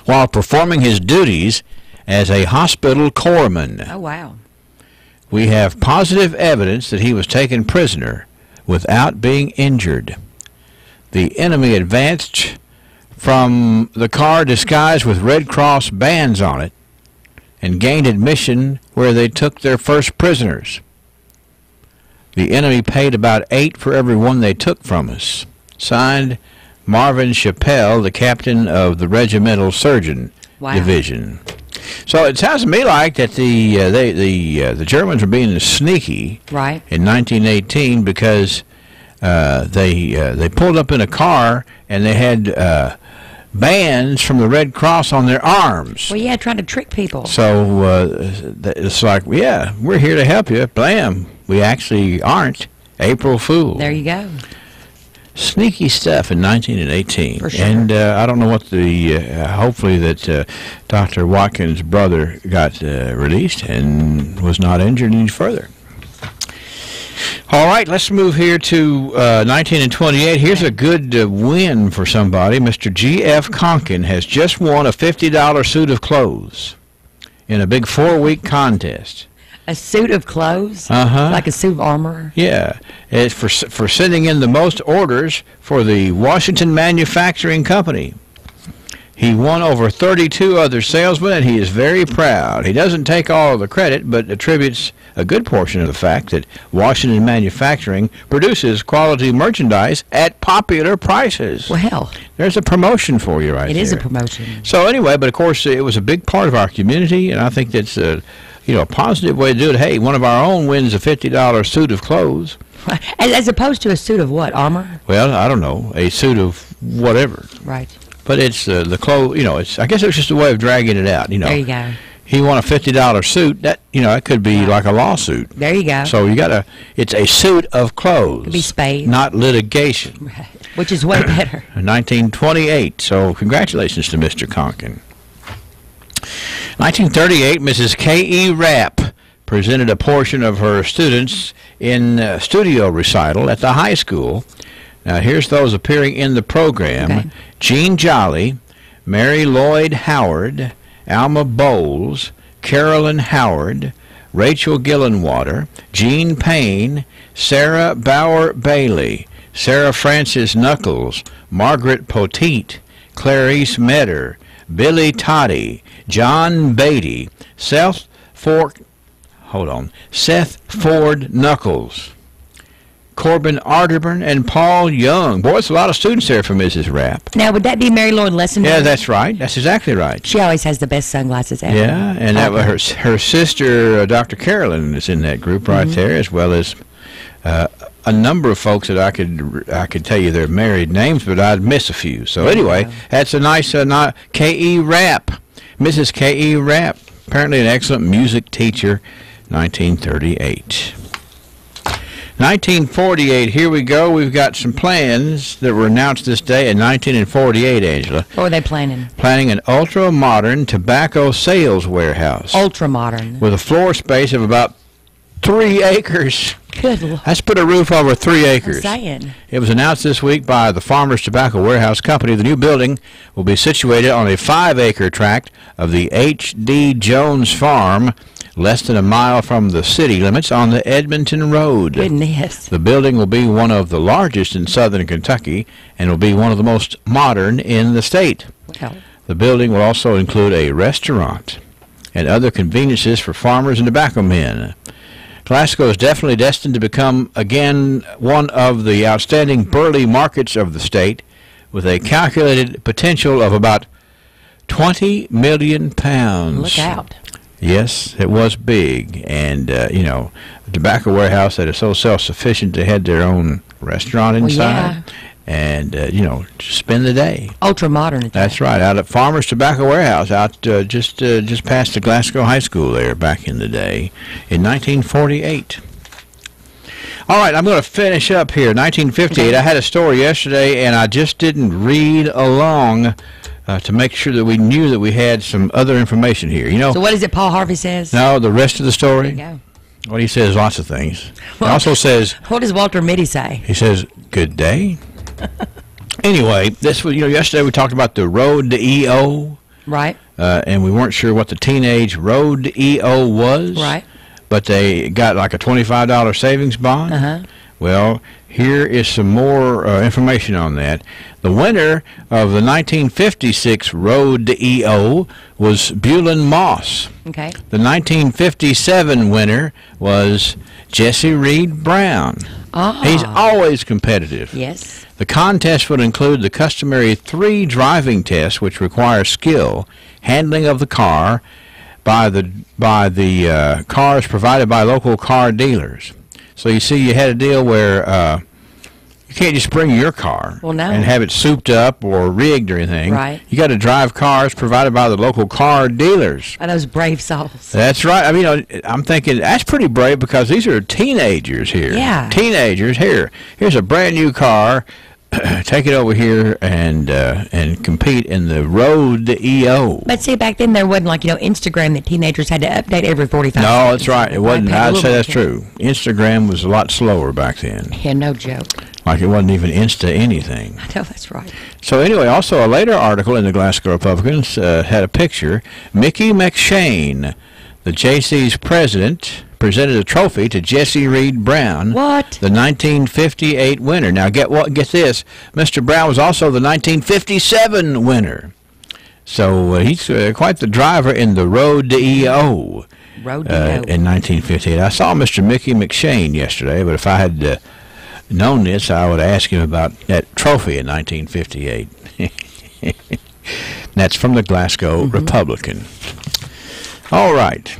while performing his duties as a hospital corpsman. Oh, wow. We have positive evidence that he was taken prisoner without being injured. The enemy advanced from the car disguised with Red Cross bands on it and gained admission where they took their first prisoners. The enemy paid about 8 for every one they took from us. Signed, Marvin Chappelle, the captain of the Regimental Surgeon Division. So it sounds to me like that the Germans were being sneaky right in 1918 because they pulled up in a car and they had bands from the Red Cross on their arms. Well, yeah, trying to trick people. So it's like, yeah, we're here to help you. Blam. We actually aren't. April Fool. There you go. Sneaky stuff in 1918. For sure. And I don't know what hopefully that Dr. Watkins' brother got released and was not injured any further. All right, let's move here to 1928. Here's a good win for somebody. Mr. G.F. Conkin has just won a $50 suit of clothes in a big 4-week contest. A suit of clothes? Uh-huh. Like a suit of armor? Yeah. It's for sending in the most orders for the Washington Manufacturing Company. He won over 32 other salesmen, and he is very proud. He doesn't take all of the credit, but attributes a good portion of the fact that Washington Manufacturing produces quality merchandise at popular prices. Well, there's a promotion for you right there. It is a promotion. So anyway, but of course it was a big part of our community, and I think that's a positive way to do it. Hey, one of our own wins a $50 suit of clothes. As opposed to a suit of what, armor? Well, I don't know, a suit of whatever. Right. But it's the clothes, I guess it was just a way of dragging it out, There you go. He won a $50 suit. That, it could be like a lawsuit. There you go. So it's a suit of clothes. Could be spades. Not litigation. Right. Which is way better. 1928. So congratulations to Mr. Conkin. 1938, Mrs. K.E. Rapp presented a portion of her students in studio recital at the high school. Now, here's those appearing in the program. Okay. Jean Jolly, Mary Lloyd Howard, Alma Bowles, Carolyn Howard, Rachel Gillenwater, Jean Payne, Sarah Bauer Bailey, Sarah Frances Knuckles, Margaret Poteet, Clarice Metter, Billy Toddy, John Beatty, Seth Ford Knuckles, Corbin Arterburn, and Paul Young. Boy, it's a lot of students there for Mrs. Rapp. Now, would that be Mary Lloyd Lessenberry? Yeah, that's right. That's exactly right. She always has the best sunglasses ever. Yeah, and her sister, Dr. Carolyn, is in that group right there, as well as a number of folks that I could tell you their married names, but I'd miss a few. So anyway, that's a nice K.E. Rapp. Mrs. K.E. Rapp, apparently an excellent music teacher, 1938. 1948, here we go. We've got some plans that were announced this day in 1948, Angela. What were they planning? Planning an ultra-modern tobacco sales warehouse. Ultra-modern. With a floor space of about 3 acres. Good Lord. Let's put a roof over 3 acres. I'm saying. It was announced this week by the Farmers Tobacco Warehouse Company. The new building will be situated on a 5-acre tract of the H.D. Jones Farm, less than a mile from the city limits on the Edmonton Road. Goodness. The building will be one of the largest in southern Kentucky and will be one of the most modern in the state. Well. The building will also include a restaurant and other conveniences for farmers and tobacco men. Glasgow is definitely destined to become, again, one of the outstanding burley markets of the state, with a calculated potential of about 20 million pounds. Look out. Yes, it was big, and the tobacco warehouse that is so self-sufficient they had their own restaurant inside, and spend the day. Ultra modern. That's right, out at Farmers Tobacco Warehouse, out just past the Glasgow High School there back in the day, in 1948. All right, I'm going to finish up here. 1958. I had a story yesterday, and I just didn't read along. To make sure that we knew that we had some other information here. So what is it Paul Harvey says? No, the rest of the story. There you go. Well, he says lots of things. He also says... What does Walter Mitty say? He says, good day. Anyway, this was, yesterday we talked about the Road to EO. Right. And we weren't sure what the teenage Road to EO was. Right. But they got like a $25 savings bond. Uh-huh. Well, here is some more information on that. The winner of the 1956 Road to EO was Bullen Moss. Okay. The 1957 winner was Jesse Reed Brown. Ah. He's always competitive. Yes. The contest would include the customary 3 driving tests, which require skill, handling of the car by the cars provided by local car dealers. So you see, you had a deal where you can't just bring your car and have it souped up or rigged or anything. Right. You got to drive cars provided by the local car dealers. And those brave souls. That's right. I mean, I'm thinking that's pretty brave because these are teenagers here. Yeah. Teenagers here. Here's a brand new car. Take it over here and compete in the Road to EO. But see, back then there wasn't Instagram that teenagers had to update every 45 No, seconds. that's right. It wasn't. I'd say that's true. Instagram was a lot slower back then. Yeah, no joke. Like it wasn't even Insta anything. I know, that's right. So anyway, also a later article in the Glasgow Republicans had a picture. Mickey McShane, the JC's president, presented a trophy to Jesse Reed Brown. What? The 1958 winner. Now get this. Mr. Brown was also the 1957 winner. So he's quite the driver in the Road to EO. Road to EO. In 1958. I saw Mr. Mickey McShane yesterday, but if I had known this, I would ask him about that trophy in 1958. That's from the Glasgow Republican. All right.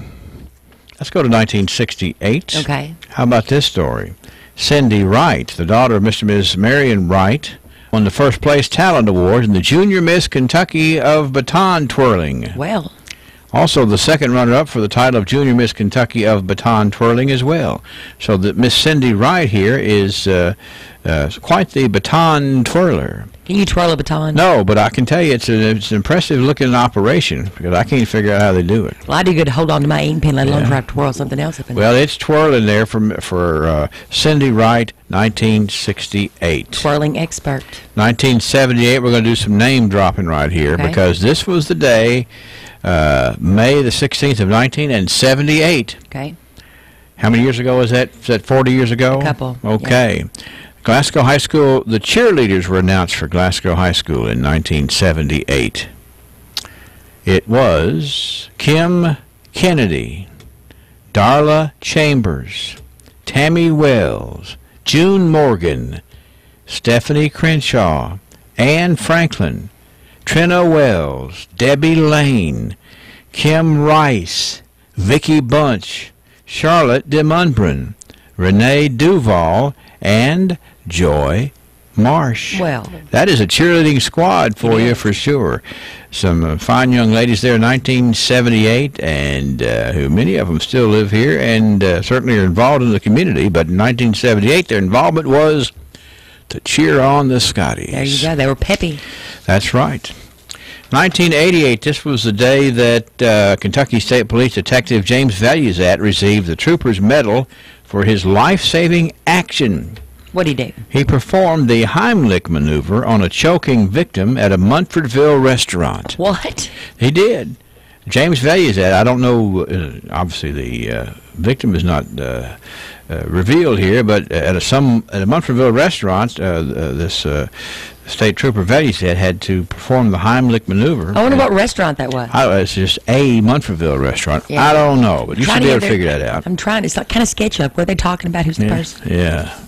Let's go to 1968. Okay. How about this story? Cindy Wright, the daughter of Mr. and Ms. Marion Wright, won the first place talent award in the Junior Miss Kentucky of baton twirling. Well. Also the second runner-up for the title of Junior Miss Kentucky of baton twirling as well. So that Miss Cindy Wright here is quite the baton twirler. Can you twirl a baton? No, but I can tell you it's an impressive-looking operation because I can't figure out how they do it. Well, I do good to hold on to my ink pen, let alone try to twirl something else up in Well, it's twirling there for Cindy Wright, 1968. Twirling expert. 1978, we're going to do some name dropping right here because this was the day, May the 16th of 1978. Okay. How many years ago was that? Was that 40 years ago? A couple. Okay. Yeah. Glasgow High School, the cheerleaders were announced for Glasgow High School in 1978. It was Kim Kennedy, Darla Chambers, Tammy Wells, June Morgan, Stephanie Crenshaw, Anne Franklin, Trina Wells, Debbie Lane, Kim Rice, Vicki Bunch, Charlotte de Munbren, Renee Duval, and Joy Marsh. Well, that is a cheerleading squad for you for sure. Some fine young ladies there in 1978, and who many of them still live here and certainly are involved in the community. But in 1978, their involvement was to cheer on the Scotties. There you go. They were peppy. That's right. 1988, this was the day that Kentucky State Police Detective James Valuesat received the Trooper's Medal for his life-saving action. What'd he do? He performed the Heimlich maneuver on a choking victim at a Munfordville restaurant. What? He did. James Valuesat, I don't know, obviously the victim is not revealed here, but at a Munfordville restaurant, this State Trooper Valuesat had to perform the Heimlich maneuver. I wonder what restaurant that was. It's just a Munfordville restaurant. Yeah. I don't know, but you should be able to figure that out. I'm trying. It's like kind of sketch up. Were they talking about who's the person? Yeah.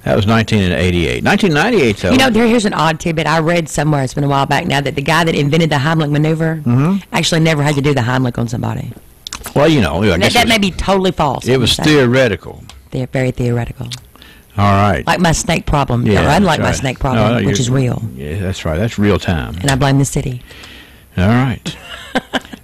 That was 1988. 1998, though. You know, here's an odd tidbit. I read somewhere, it's been a while back now, that the guy that invented the Heimlich maneuver actually never had to do the Heimlich on somebody. Well, you know, I guess that may be totally false. It was theoretical. They're very theoretical. All right. Like my snake problem. Yeah, or unlike my snake problem, which is real. Yeah, that's right. That's real time. And I blame the city. All right.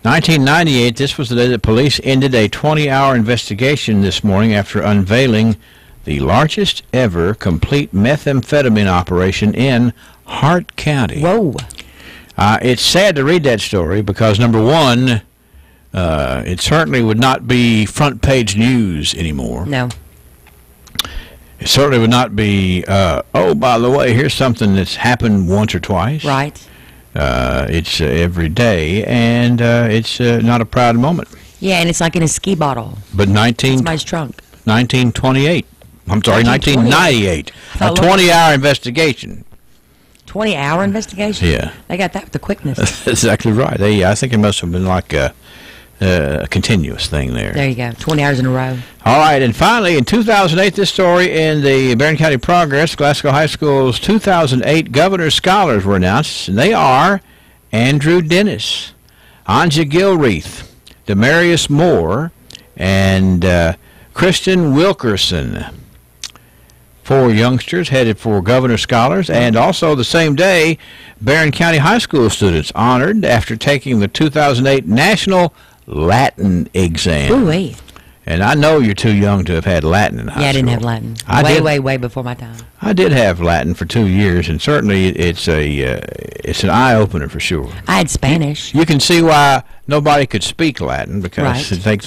1998, this was the day that police ended a 20-hour investigation this morning after unveiling the largest ever complete methamphetamine operation in Hart County. Whoa. It's sad to read that story because, number one, it certainly would not be front page news anymore. No. It certainly would not be, oh, by the way, here's something that's happened once or twice. Right. It's every day, and it's not a proud moment. Yeah, and it's like in a ski bottle. But somebody's trunk. 1928. I'm sorry, 1998. A 20-hour investigation. 20-hour investigation? Yeah. They got that with the quickness. That's exactly right. I think it must have been like a continuous thing there. There you go. 20 hours in a row. All right, and finally, in 2008, this story in the Barron County Progress, Glasgow High School's 2008 Governor's Scholars were announced, and they are Andrew Dennis, Anja Gilreath, Demarius Moore, and Kristen Wilkerson. 4 youngsters headed for Governor's Scholars, and also the same day, Barron County High School students honored after taking the 2008 National Latin exam. Ooh-wee. And I know you're too young to have had Latin in high school. Yeah, I didn't have Latin. Way before my time. I did have Latin for 2 years, and certainly it's an eye-opener for sure. I had Spanish. You can see why nobody could speak Latin, because it takes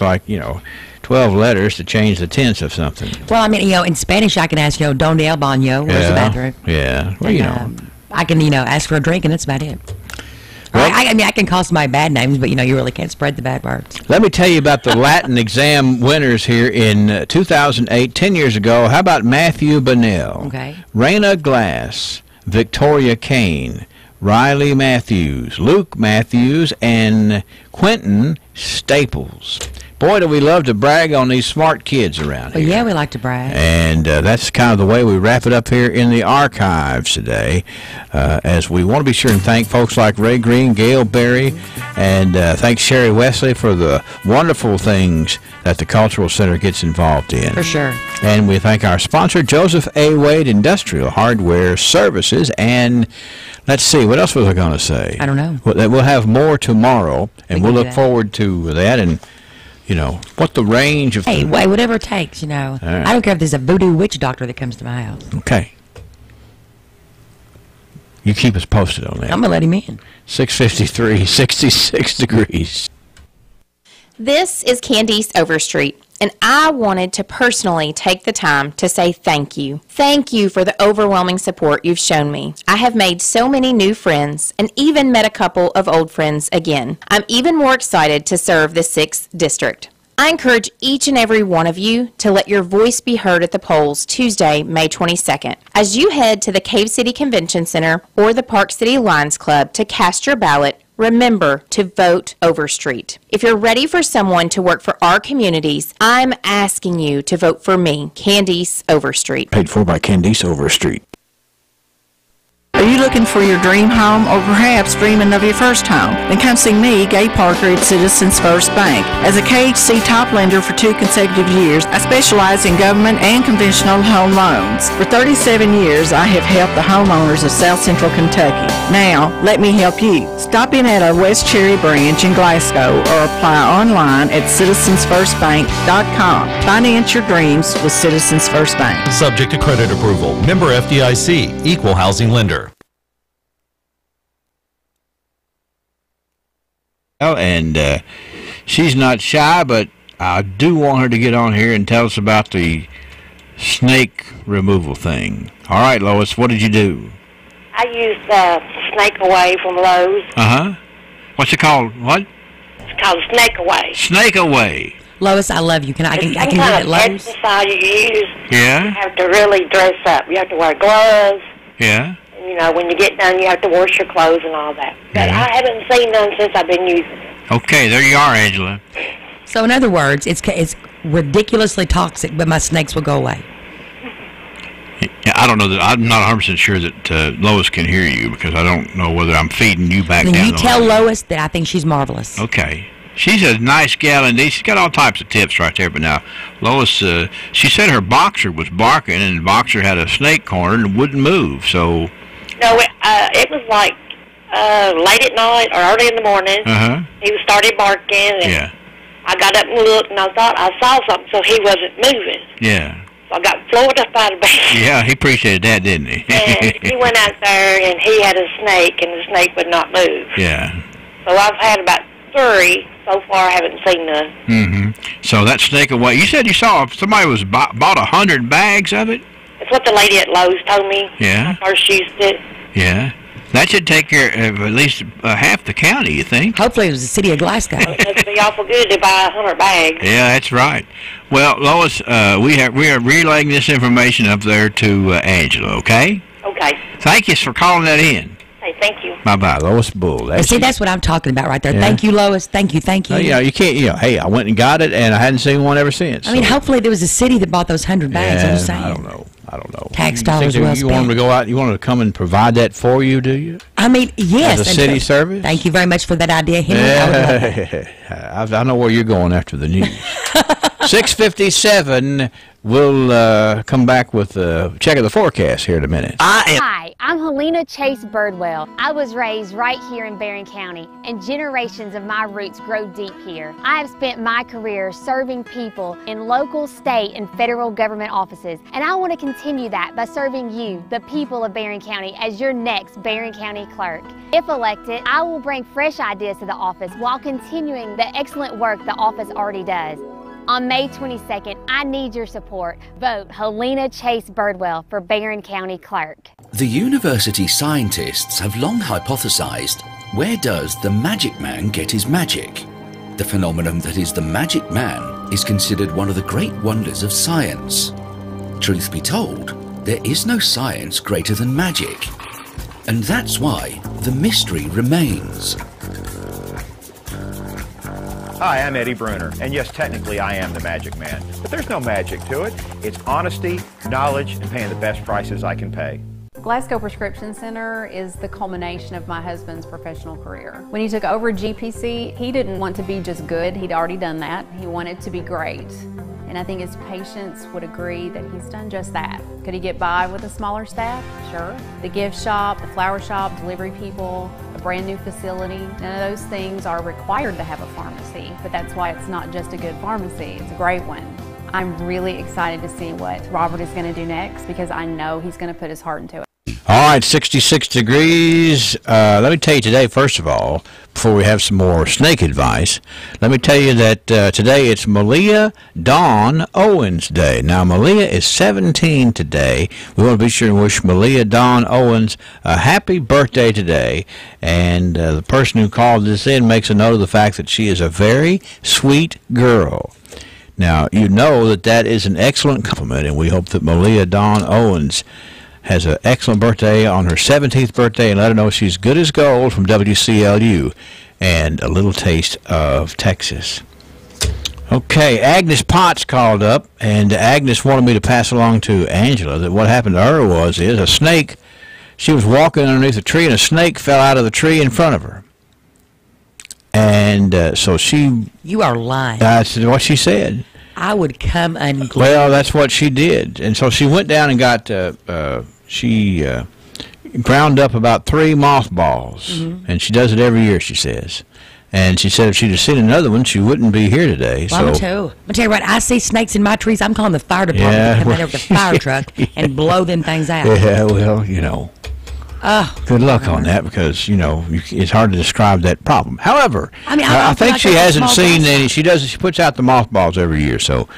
12 letters to change the tense of something. Well, I mean, in Spanish I can ask, ¿Dónde el baño? Where's the bathroom? Yeah, well, I can, ask for a drink, and that's about it. Well, I can call somebody bad names, but, you really can't spread the bad words. Let me tell you about the Latin exam winners here in 2008, 10 years ago. How about Matthew Bunnell? Okay. Raina Glass, Victoria Kane, Riley Matthews, Luke Matthews, and Quentin Staples. Boy, do we love to brag on these smart kids around here. Well, yeah, we like to brag. And that's kind of the way we wrap it up here in the archives today, as we want to be sure and thank folks like Ray Green, Gail Berry, and thanks Sherry Wesley for the wonderful things that the Cultural Center gets involved in. For sure. And we thank our sponsor, Joseph A. Wade Industrial Hardware Services. And let's see, what else was I going to say? I don't know. We'll have more tomorrow, and we'll look forward to that. And what the range of... Hey, whatever it takes, Right. I don't care if there's a voodoo witch doctor that comes to my house. Okay. You keep us posted on that. I'm going to let him in. 653, 66 degrees. This is Candice Overstreet, and I wanted to personally take the time to say thank you. Thank you for the overwhelming support you've shown me. I have made so many new friends and even met a couple of old friends again. I'm even more excited to serve the 6th District. I encourage each and every one of you to let your voice be heard at the polls Tuesday, May 22nd. As you head to the Cave City Convention Center or the Park City Lions Club to cast your ballot, remember to vote Overstreet. If you're ready for someone to work for our communities, I'm asking you to vote for me, Candice Overstreet. Paid for by Candice Overstreet. Are you looking for your dream home or perhaps dreaming of your first home? Then come see me, Gay Parker at Citizens First Bank. As a KHC top lender for 2 consecutive years, I specialize in government and conventional home loans. For 37 years, I have helped the homeowners of South Central Kentucky. Now, let me help you. Stop in at our West Cherry branch in Glasgow or apply online at citizensfirstbank.com. Finance your dreams with Citizens First Bank. Subject to credit approval. Member FDIC. Equal housing lender. And she's not shy, but I do want her to get on here and tell us about the snake removal thing. All right, Lois, what did you do? I used Snake Away from Lowe's. Uh-huh. What's it called? What? It's called Snake Away. Snake Away. Lois, I love you. I can do it at at Lowe's? pesticide you use. Yeah? You have to really dress up. You have to wear gloves. Yeah? You know, when you get done, you have to wash your clothes and all that. But I haven't seen none since I've been using it. Okay, there you are, Angela. So in other words, it's ridiculously toxic, but my snakes will go away. Yeah, I don't know that. I'm not 100% sure that Lois can hear you because I don't know whether I'm feeding you back Then down. you the tell line. Lois that I think she's marvelous. Okay. She's a nice gal, and she's got all types of tips right there. But now, Lois, she said her boxer was barking, and the boxer had a snake cornered and wouldn't move. So. No, it was like late at night or early in the morning. Uh-huh. He started barking, and Yeah. I got up and looked, and I thought I saw something, so he wasn't moving. Yeah. So I got floored up out of bed. Yeah, he appreciated that, didn't he? And he went out there, and he had a snake, and the snake would not move. Yeah. So I've had about 3. So far, I haven't seen none. Mm-hmm. So that snake away. You said you saw somebody was bought 100 bags of it? That's what the lady at Lowe's told me. Yeah. I first used it. Yeah. That should take care of at least half the county, you think? Hopefully it was the city of Glasgow. It must be awful good to buy 100 bags. Yeah, that's right. Well, Lois, we are relaying this information up there to Angela, okay? Okay. Thank you for calling that in. Hey, thank you. Bye-bye, Lois Bull. See, that's what I'm talking about right there. Yeah. Thank you, Lois. Thank you. Oh, yeah, you can't, hey, I went and got it, and I hadn't seen one ever since. I mean, hopefully there was a city that bought those 100 bags. I'm just saying. I don't know. Tax dollars well spent. You want them to go out, you want them to come and provide that for you, do you? I mean, yes. As a city service? Thank you very much for that idea, Henry. I would love that. I know where you're going after the news. 6:57. We'll come back with a check of the forecast here in a minute. Hi, I'm Helena Chase Birdwell. I was raised right here in Barron County, and generations of my roots grow deep here. I have spent my career serving people in local, state, and federal government offices, and I want to continue that by serving you, the people of Barron County, as your next Barron County clerk. If elected, I will bring fresh ideas to the office while continuing the excellent work the office already does. On May 22nd, I need your support. Vote Helena Chase Birdwell for Barron County Clerk. The university scientists have long hypothesized, where does the magic man get his magic? The phenomenon that is the magic man is considered one of the great wonders of science. Truth be told, there is no science greater than magic. And that's why the mystery remains. Hi, I'm Eddie Bruner, and yes, technically I am the magic man, but there's no magic to it. It's honesty, knowledge, and paying the best prices I can pay. Glasgow Prescription Center is the culmination of my husband's professional career. When he took over GPC, he didn't want to be just good, he'd already done that. He wanted to be great. And I think his patients would agree that he's done just that. Could he get by with a smaller staff? Sure. The gift shop, the flower shop, delivery people, a brand new facility, none of those things are required to have a pharmacy, but that's why it's not just a good pharmacy, it's a great one. I'm really excited to see what Robert is going to do next because I know he's going to put his heart into it. All right, 66 degrees. Let me tell you today, first of all, before we have some more snake advice, let me tell you that today it's Malia Dawn Owens Day. Now, Malia is 17 today. We want to be sure and wish Malia Dawn Owens a happy birthday today. And the person who called this in makes a note of the fact that she is a very sweet girl. Now, you know that that is an excellent compliment, and we hope that Malia Dawn Owens has an excellent birthday on her 17th birthday, and let her know she's good as gold from WCLU and a little taste of Texas. Okay, Agnes Potts called up, and Agnes wanted me to pass along to Angela that what happened to her was a snake she was walking underneath a tree, and a snake fell out of the tree in front of her. And so she... You are lying. That's what she said. I would come unglued. Well, that's what she did. And so she went down and got... she ground up about 3 mothballs. Mm-hmm. And she does it every year, she says. And she said if she'd have seen another one, she wouldn't be here today. Well, I'm going to tell you what, I see snakes in my trees. I'm calling the fire department to come in there with the fire truck and blow them things out. Yeah, well, you know. Good luck on that, because, you know, it's hard to describe that problem. However, I think she hasn't seen any. She puts out the mothballs every year, so,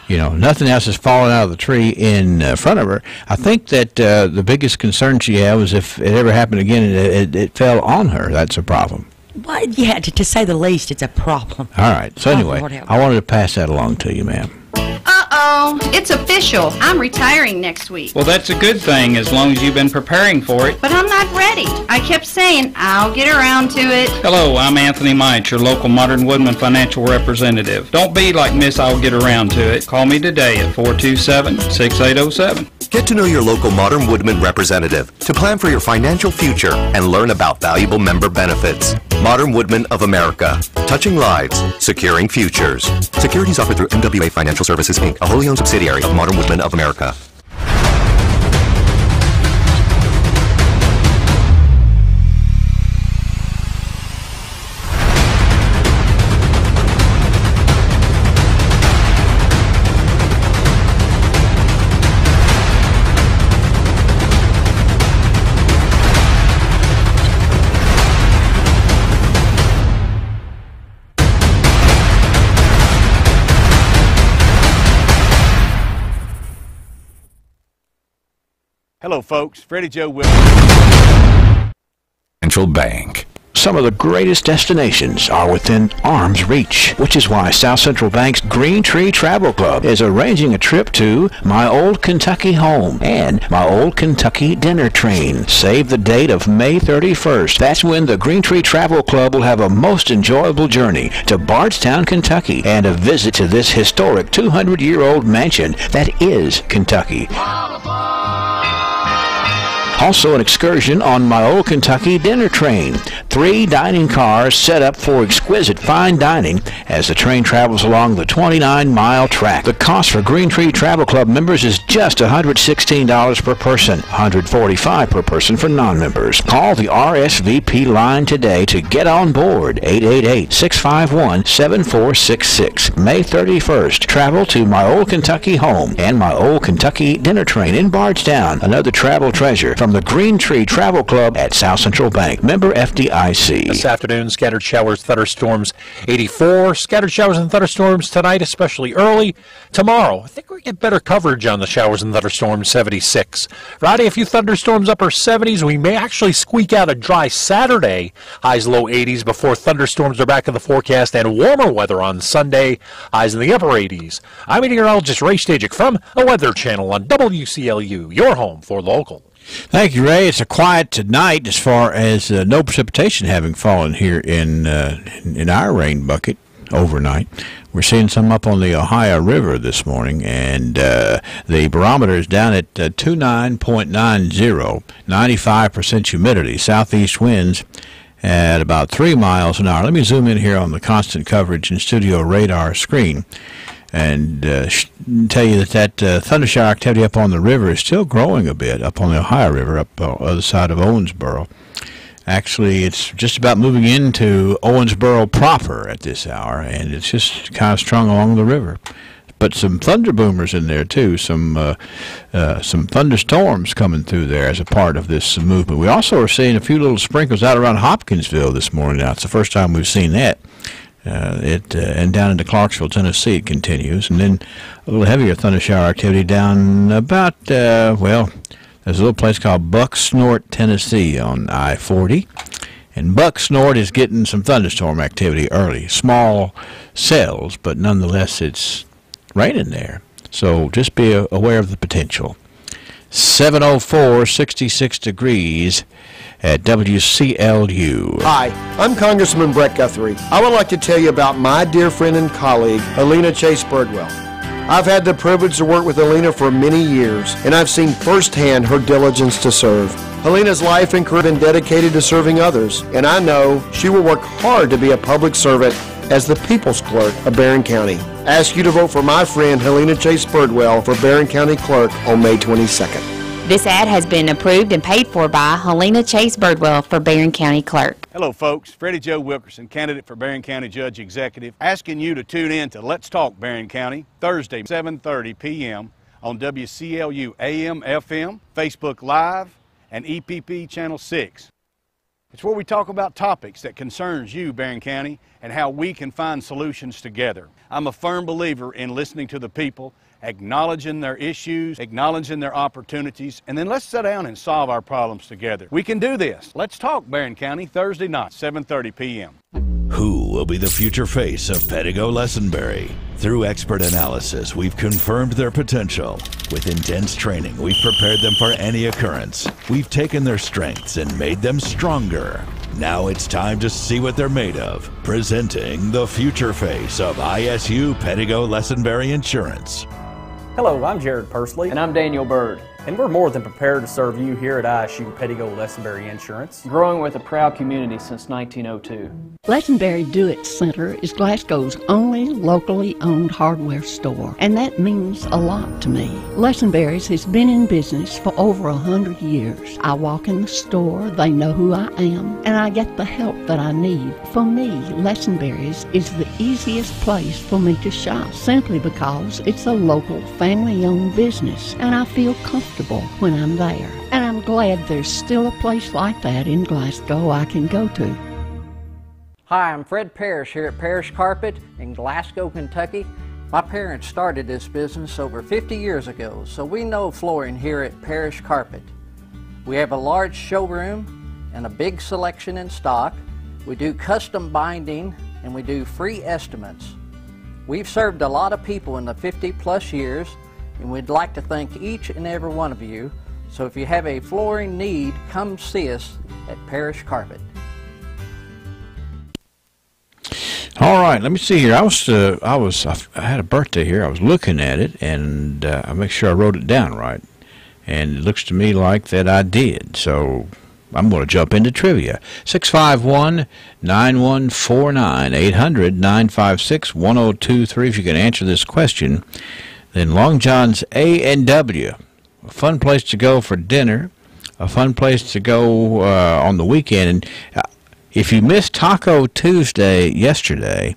you know, nothing else has fallen out of the tree in front of her. I think that the biggest concern she had was if it ever happened again and it fell on her. That's a problem. Well, yeah, to say the least, it's a problem. All right. So anyway, I wanted to pass that along to you, ma'am. Uh-oh, it's official. I'm retiring next week. Well, that's a good thing, as long as you've been preparing for it. But I'm not ready. I kept saying, I'll get around to it. Hello, I'm Anthony Mite, your local Modern Woodman financial representative. Don't be like Miss I'll get around to it. Call me today at 427-6807. Get to know your local Modern Woodman representative to plan for your financial future and learn about valuable member benefits. Modern Woodman of America. Touching lives, securing futures. Securities offered through MWA Financial Services, Inc., a wholly owned subsidiary of Modern Woodman of America. Hello, folks. Freddie Joe Will. Central Bank. Some of the greatest destinations are within arm's reach, which is why South Central Bank's Green Tree Travel Club is arranging a trip to My Old Kentucky Home and My Old Kentucky Dinner Train. Save the date of May 31st. That's when the Green Tree Travel Club will have a most enjoyable journey to Bardstown, Kentucky, and a visit to this historic 200-year-old mansion that is Kentucky. Also an excursion on My Old Kentucky Dinner Train. 3 dining cars set up for exquisite fine dining as the train travels along the 29-mile track. The cost for Green Tree Travel Club members is just $116 per person, $145 per person for non-members. Call the RSVP line today to get on board. 888-651-7466. May 31st, travel to My Old Kentucky Home and My Old Kentucky Dinner Train in Bardstown. Another travel treasure from the Green Tree Travel Club at South Central Bank. Member FDIC. This afternoon, scattered showers, thunderstorms, 84. Scattered showers and thunderstorms tonight, especially early. Tomorrow, I think we get better coverage on the showers and thunderstorms, 76. Friday, a few thunderstorms, upper 70s. We may actually squeak out a dry Saturday, highs low 80s, before thunderstorms are back in the forecast, and warmer weather on Sunday, highs in the upper 80s. I'm meteorologist Ray Stajic from the Weather Channel on WCLU, your home for local. Thank you, Ray. It's a quiet night as far as no precipitation having fallen here in our rain bucket overnight. We're seeing some up on the Ohio River this morning, and the barometer is down at 29.90, 95% humidity, southeast winds at about 3 miles an hour. Let me zoom in here on the constant coverage and studio radar screen and tell you that thunder shower activity up on the river is still growing a bit, up on the Ohio River, up on the other side of Owensboro. Actually, it's just about moving into Owensboro proper at this hour, and it's just kind of strung along the river. But some thunder boomers in there, too, some thunderstorms coming through there as a part of this movement. We also are seeing a few little sprinkles out around Hopkinsville this morning. Now, it's the first time we've seen that. And down into Clarksville, Tennessee, it continues. And then a little heavier thunder shower activity down about, there's a little place called Buck Snort, Tennessee on I-40. And Buck Snort is getting some thunderstorm activity early. Small cells, but nonetheless it's raining there. So just be aware of the potential. 704, 66 degrees at WCLU. Hi, I'm Congressman Brett Guthrie. I would like to tell you about my dear friend and colleague, Alina Chase Birdwell. I've had the privilege to work with Alina for many years, and I've seen firsthand her diligence to serve. Helena's life and career have been dedicated to serving others, and I know she will work hard to be a public servant as the People's Clerk of Barron County. I ask you to vote for my friend Helena Chase Birdwell for Barron County Clerk on May 22nd. This ad has been approved and paid for by Helena Chase Birdwell for Barron County Clerk. Hello, folks. Freddie Joe Wilkerson, candidate for Barron County Judge Executive, asking you to tune in to Let's Talk Barron County, Thursday, 7:30 p.m. on WCLU AM, FM, Facebook Live, and EPP Channel 6. It's where we talk about topics that concerns you, Barron County, and how we can find solutions together. I'm a firm believer in listening to the people, acknowledging their issues, acknowledging their opportunities, and then let's sit down and solve our problems together. We can do this. Let's talk Barron County, Thursday night, 7:30 p.m. Who will be the future face of Pettigo Lessenberry? Through expert analysis, we've confirmed their potential. With intense training, we've prepared them for any occurrence. We've taken their strengths and made them stronger. Now it's time to see what they're made of. Presenting the future face of ISU Pettigo Lessenberry Insurance. Hello, I'm Jared Pursley. And I'm Daniel Bird. And we're more than prepared to serve you here at ISU Pettigo Lessenberry Insurance. Growing with a proud community since 1902. Lessenberry Do-It Center is Glasgow's only locally owned hardware store, and that means a lot to me. Lessenberry's has been in business for over 100 years. I walk in the store, they know who I am, and I get the help that I need. For me, Lessenberry's is the easiest place for me to shop, simply because it's a local family-owned business, and I feel comfortable when I'm there. And I'm glad there's still a place like that in Glasgow I can go to. Hi, I'm Fred Parrish here at Parrish Carpet in Glasgow, Kentucky. My parents started this business over 50 years ago, so we know flooring here at Parrish Carpet. We have a large showroom and a big selection in stock. We do custom binding and we do free estimates. We've served a lot of people in the 50-plus years, and we'd like to thank each and every one of you. So if you have a flooring need, come see us at Parrish Carpet. All right, let me see here. I had a birthday here. I was looking at it, and I make sure I wrote it down right. And it looks to me like that I did. So I'm going to jump into trivia. 651-9149, 800-956-1023. If you can answer this question, then Long John's A&W, a fun place to go for dinner, a fun place to go on the weekend. And if you missed Taco Tuesday yesterday,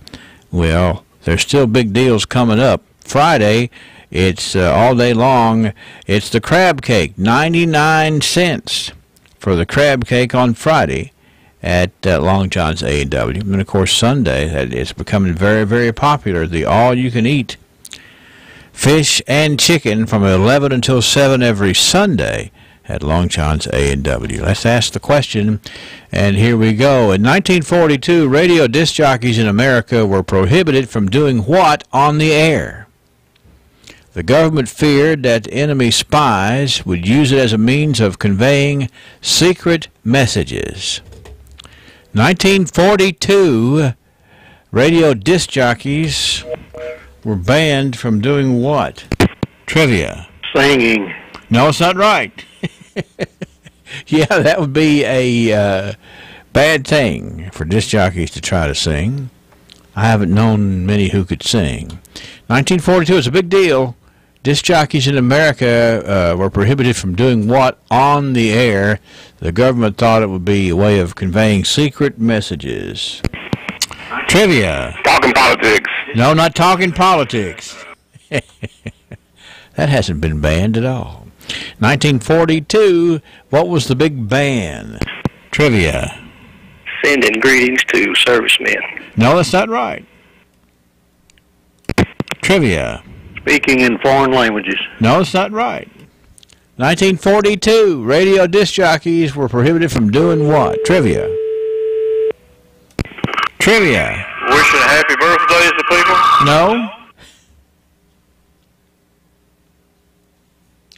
well, there's still big deals coming up. Friday, it's all day long. It's the crab cake, 99 cents for the crab cake on Friday at Long John's A&W. And, of course, Sunday, it's becoming very, very popular, the all-you-can-eat fish and chicken from 11 until 7 every Sunday at Long John's A&W. Let's ask the question, and here we go. In 1942, radio disc jockeys in America were prohibited from doing what on the air? The government feared that enemy spies would use it as a means of conveying secret messages. 1942, radio disc jockeys were banned from doing what? Trivia. Singing. No, it's not right. Yeah, that would be a bad thing for disc jockeys to try to sing. I haven't known many who could sing. 1942 is a big deal. Disc jockeys in America were prohibited from doing what on the air? The government thought it would be a way of conveying secret messages. Trivia. Talking politics. No, not talking politics. That hasn't been banned at all. 1942, what was the big ban? Trivia. Sending greetings to servicemen. No, that's not right. Trivia. Speaking in foreign languages. No, that's not right. 1942, radio disc jockeys were prohibited from doing what? Trivia. Trivia. Wishing happy birthdays to people? No.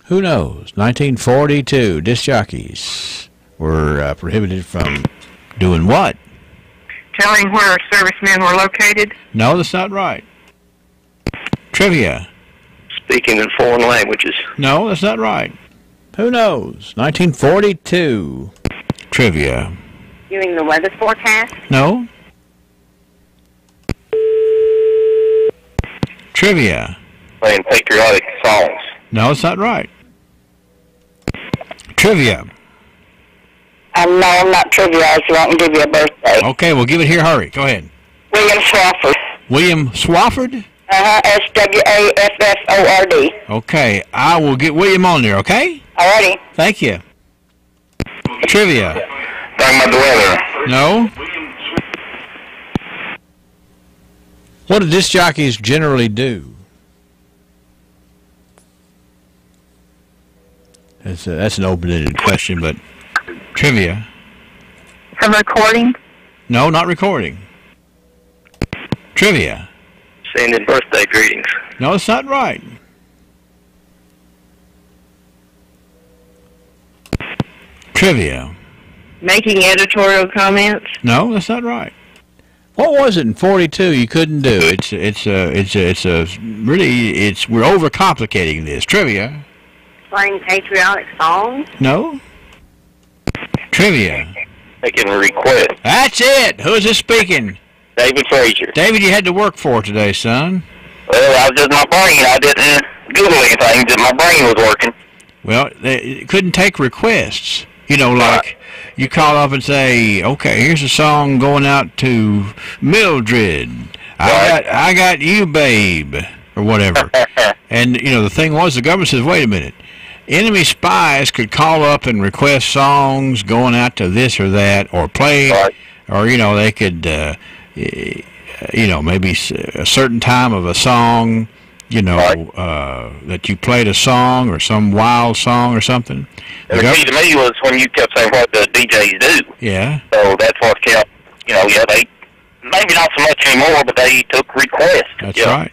Who knows? 1942, disc jockeys were prohibited from doing what? Telling where our servicemen were located? No, that's not right. Trivia. Speaking in foreign languages. No, that's not right. Who knows? 1942. Trivia. Doing the weather forecast? No. Trivia. Playing patriotic songs. No, it's not right. Trivia. No, I'm not trivia. I was wanting to give you a birthday. Okay, we'll give it here. Hurry. Go ahead. William Swafford. William Swafford? Swafford. Okay, I will get William on there, okay? Alrighty. Thank you. Trivia. Talking about the weather. No. What do disc jockeys generally do? That's an open-ended question, but trivia. Some recording? No, not recording. Trivia. Sending birthday greetings. No, it's not right. Trivia. Making editorial comments? No, that's not right. What was it in 42 you couldn't do? We're overcomplicating this. Trivia. Playing patriotic songs? No. Trivia. Making a request. That's it. Who is this speaking? David Frazier. David, you had to work for today, son. Well, I was just my brain. I didn't Google anything. Just my brain was working. Well, they couldn't take requests. You know, like you call up and say, okay, here's a song going out to Mildred. I got you, babe, or whatever. And, you know, the thing was, the government says, wait a minute. Enemy spies could call up and request songs going out to this or that, or play, or, you know, they could, you know, maybe a certain time of a song, you know, that you played a song or some wild song or something. And the key to me was when you kept saying what the DJs do. Yeah. So that's what kept, you know, they, maybe not so much anymore, but they took requests. That's right.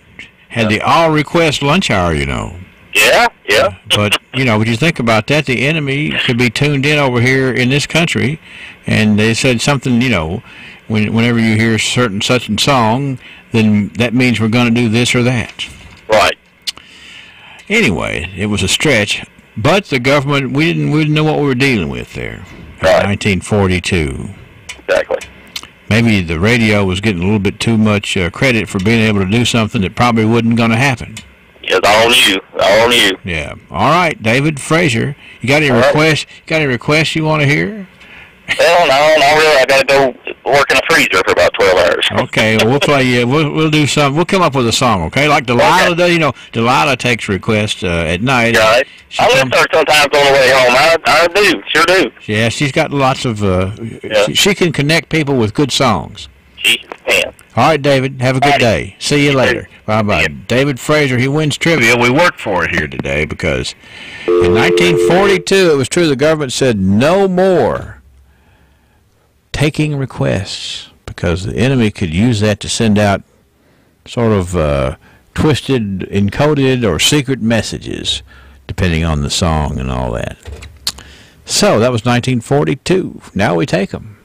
Had the all-request lunch hour, you know. Yeah, yeah. But, you know, when you think about that, the enemy could be tuned in over here in this country, and they said something, you know, whenever you hear certain such a song, then that means we're going to do this or that. Right. Anyway, it was a stretch, but the government, we didn't know what we were dealing with there. Right. 1942. Exactly. Maybe the radio was getting a little bit too much credit for being able to do something that probably wasn't going to happen. Yes, all you. Yeah. All right, David Frazier. You got any requests? You got any requests you want to hear? Well, no, not really. I got to go work in a freezer for about 12 hours. Okay, well, we'll play you. We'll do some. We'll come up with a song, okay? Like Delilah does. You know, Delilah takes requests at night. Right. I listen to her sometimes on the way home. I do, sure do. Yeah, she's got lots of. She can connect people with good songs. She can. All right, David. Have a good day. See you later. Bye-bye. David Frazier, he wins trivia. We worked for it here today because in 1942, it was true the government said no more taking requests because the enemy could use that to send out sort of twisted, encoded, or secret messages, depending on the song and all that. So that was 1942. Now we take them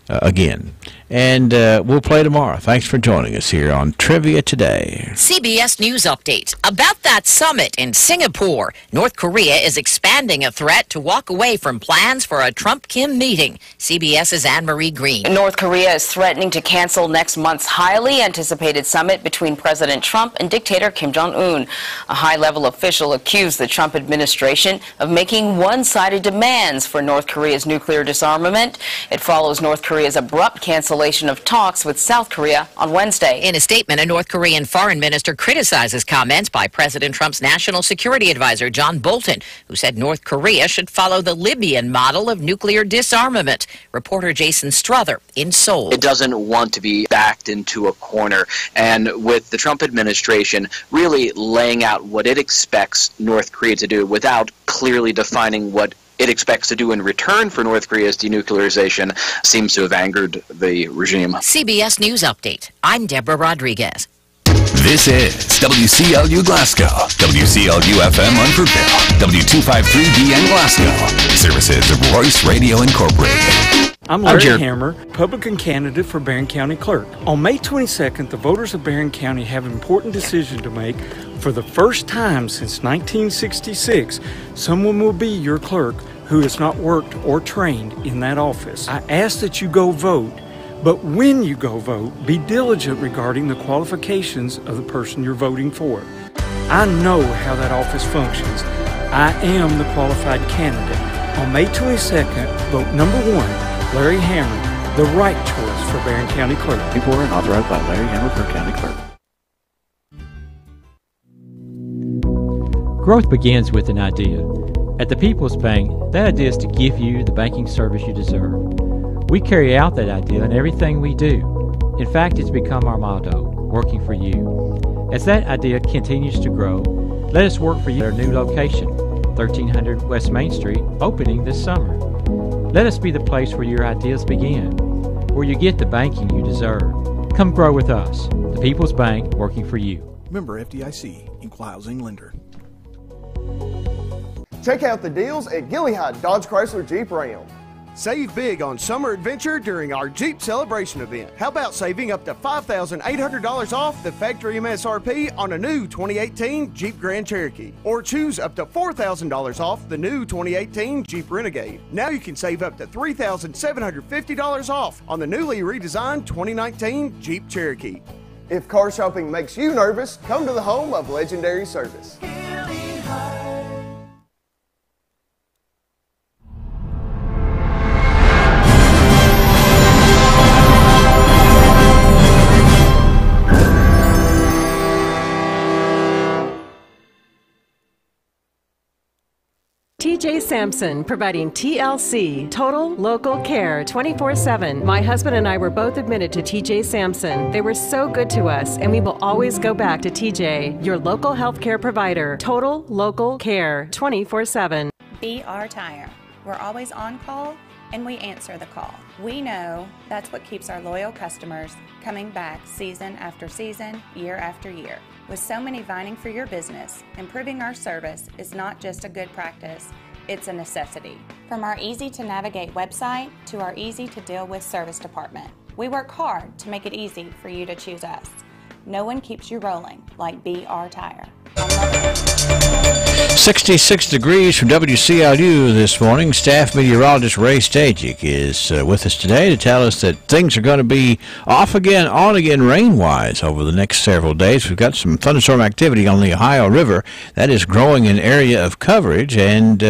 again. And we'll play tomorrow. Thanks for joining us here on Trivia Today. CBS News Update. About that summit in Singapore, North Korea is expanding a threat to walk away from plans for a Trump-Kim meeting. CBS's Anne-Marie Green. North Korea is threatening to cancel next month's highly anticipated summit between President Trump and dictator Kim Jong-un. A high-level official accused the Trump administration of making one-sided demands for North Korea's nuclear disarmament. It follows North Korea's abrupt cancellation of talks with South Korea on Wednesday. In a statement, a North Korean foreign minister criticizes comments by President Trump's national security advisor, John Bolton, who said North Korea should follow the Libyan model of nuclear disarmament. Reporter Jason Strother in Seoul. It doesn't want to be backed into a corner. And with the Trump administration really laying out what it expects North Korea to do without clearly defining what it expects to do in return for North Korea's denuclearization seems to have angered the regime. CBS News Update. I'm Deborah Rodriguez. This is WCLU Glasgow, WCLU FM Unfordville, W253DN Glasgow, services of Royce Radio Incorporated. I'm Larry Hammer, Republican candidate for Barron County Clerk. On May 22nd, the voters of Barron County have an important decision to make. For the first time since 1966, someone will be your clerk who has not worked or trained in that office. I ask that you go vote, but when you go vote, be diligent regarding the qualifications of the person you're voting for. I know how that office functions. I am the qualified candidate. On May 22nd, vote number 1, Larry Hammer, the right choice for Barron County Clerk. Before and authorized by Larry Hammer for County Clerk. Growth begins with an idea. At the People's Bank, that idea is to give you the banking service you deserve. We carry out that idea in everything we do. In fact, it's become our motto, working for you. As that idea continues to grow, let us work for you at our new location, 1300 West Main Street, opening this summer. Let us be the place where your ideas begin, where you get the banking you deserve. Come grow with us. The People's Bank, working for you. Member FDIC, Equal Housing Lender. Check out the deals at Gilliard Dodge Chrysler Jeep Ram. Save big on summer adventure during our Jeep Celebration event. How about saving up to $5,800 off the factory MSRP on a new 2018 Jeep Grand Cherokee? Or choose up to $4,000 off the new 2018 Jeep Renegade. Now you can save up to $3,750 off on the newly redesigned 2019 Jeep Cherokee. If car shopping makes you nervous, come to the home of legendary service. TJ Sampson, providing TLC, Total Local Care, 24/7. My husband and I were both admitted to TJ Sampson. They were so good to us, and we will always go back to TJ, your local health care provider. Total Local Care, 24/7. BR Tire. We're always on call, and we answer the call. We know that's what keeps our loyal customers coming back season after season, year after year. With so many vying for your business, improving our service is not just a good practice, it's a necessity. From our easy-to-navigate website to our easy-to-deal-with service department, we work hard to make it easy for you to choose us. No one keeps you rolling like BR Tire. 66 degrees from WCLU this morning. Staff meteorologist Ray Stajic is with us today to tell us that things are going to be off again, on again, rain-wise over the next several days. We've got some thunderstorm activity on the Ohio River. That is growing in area of coverage, and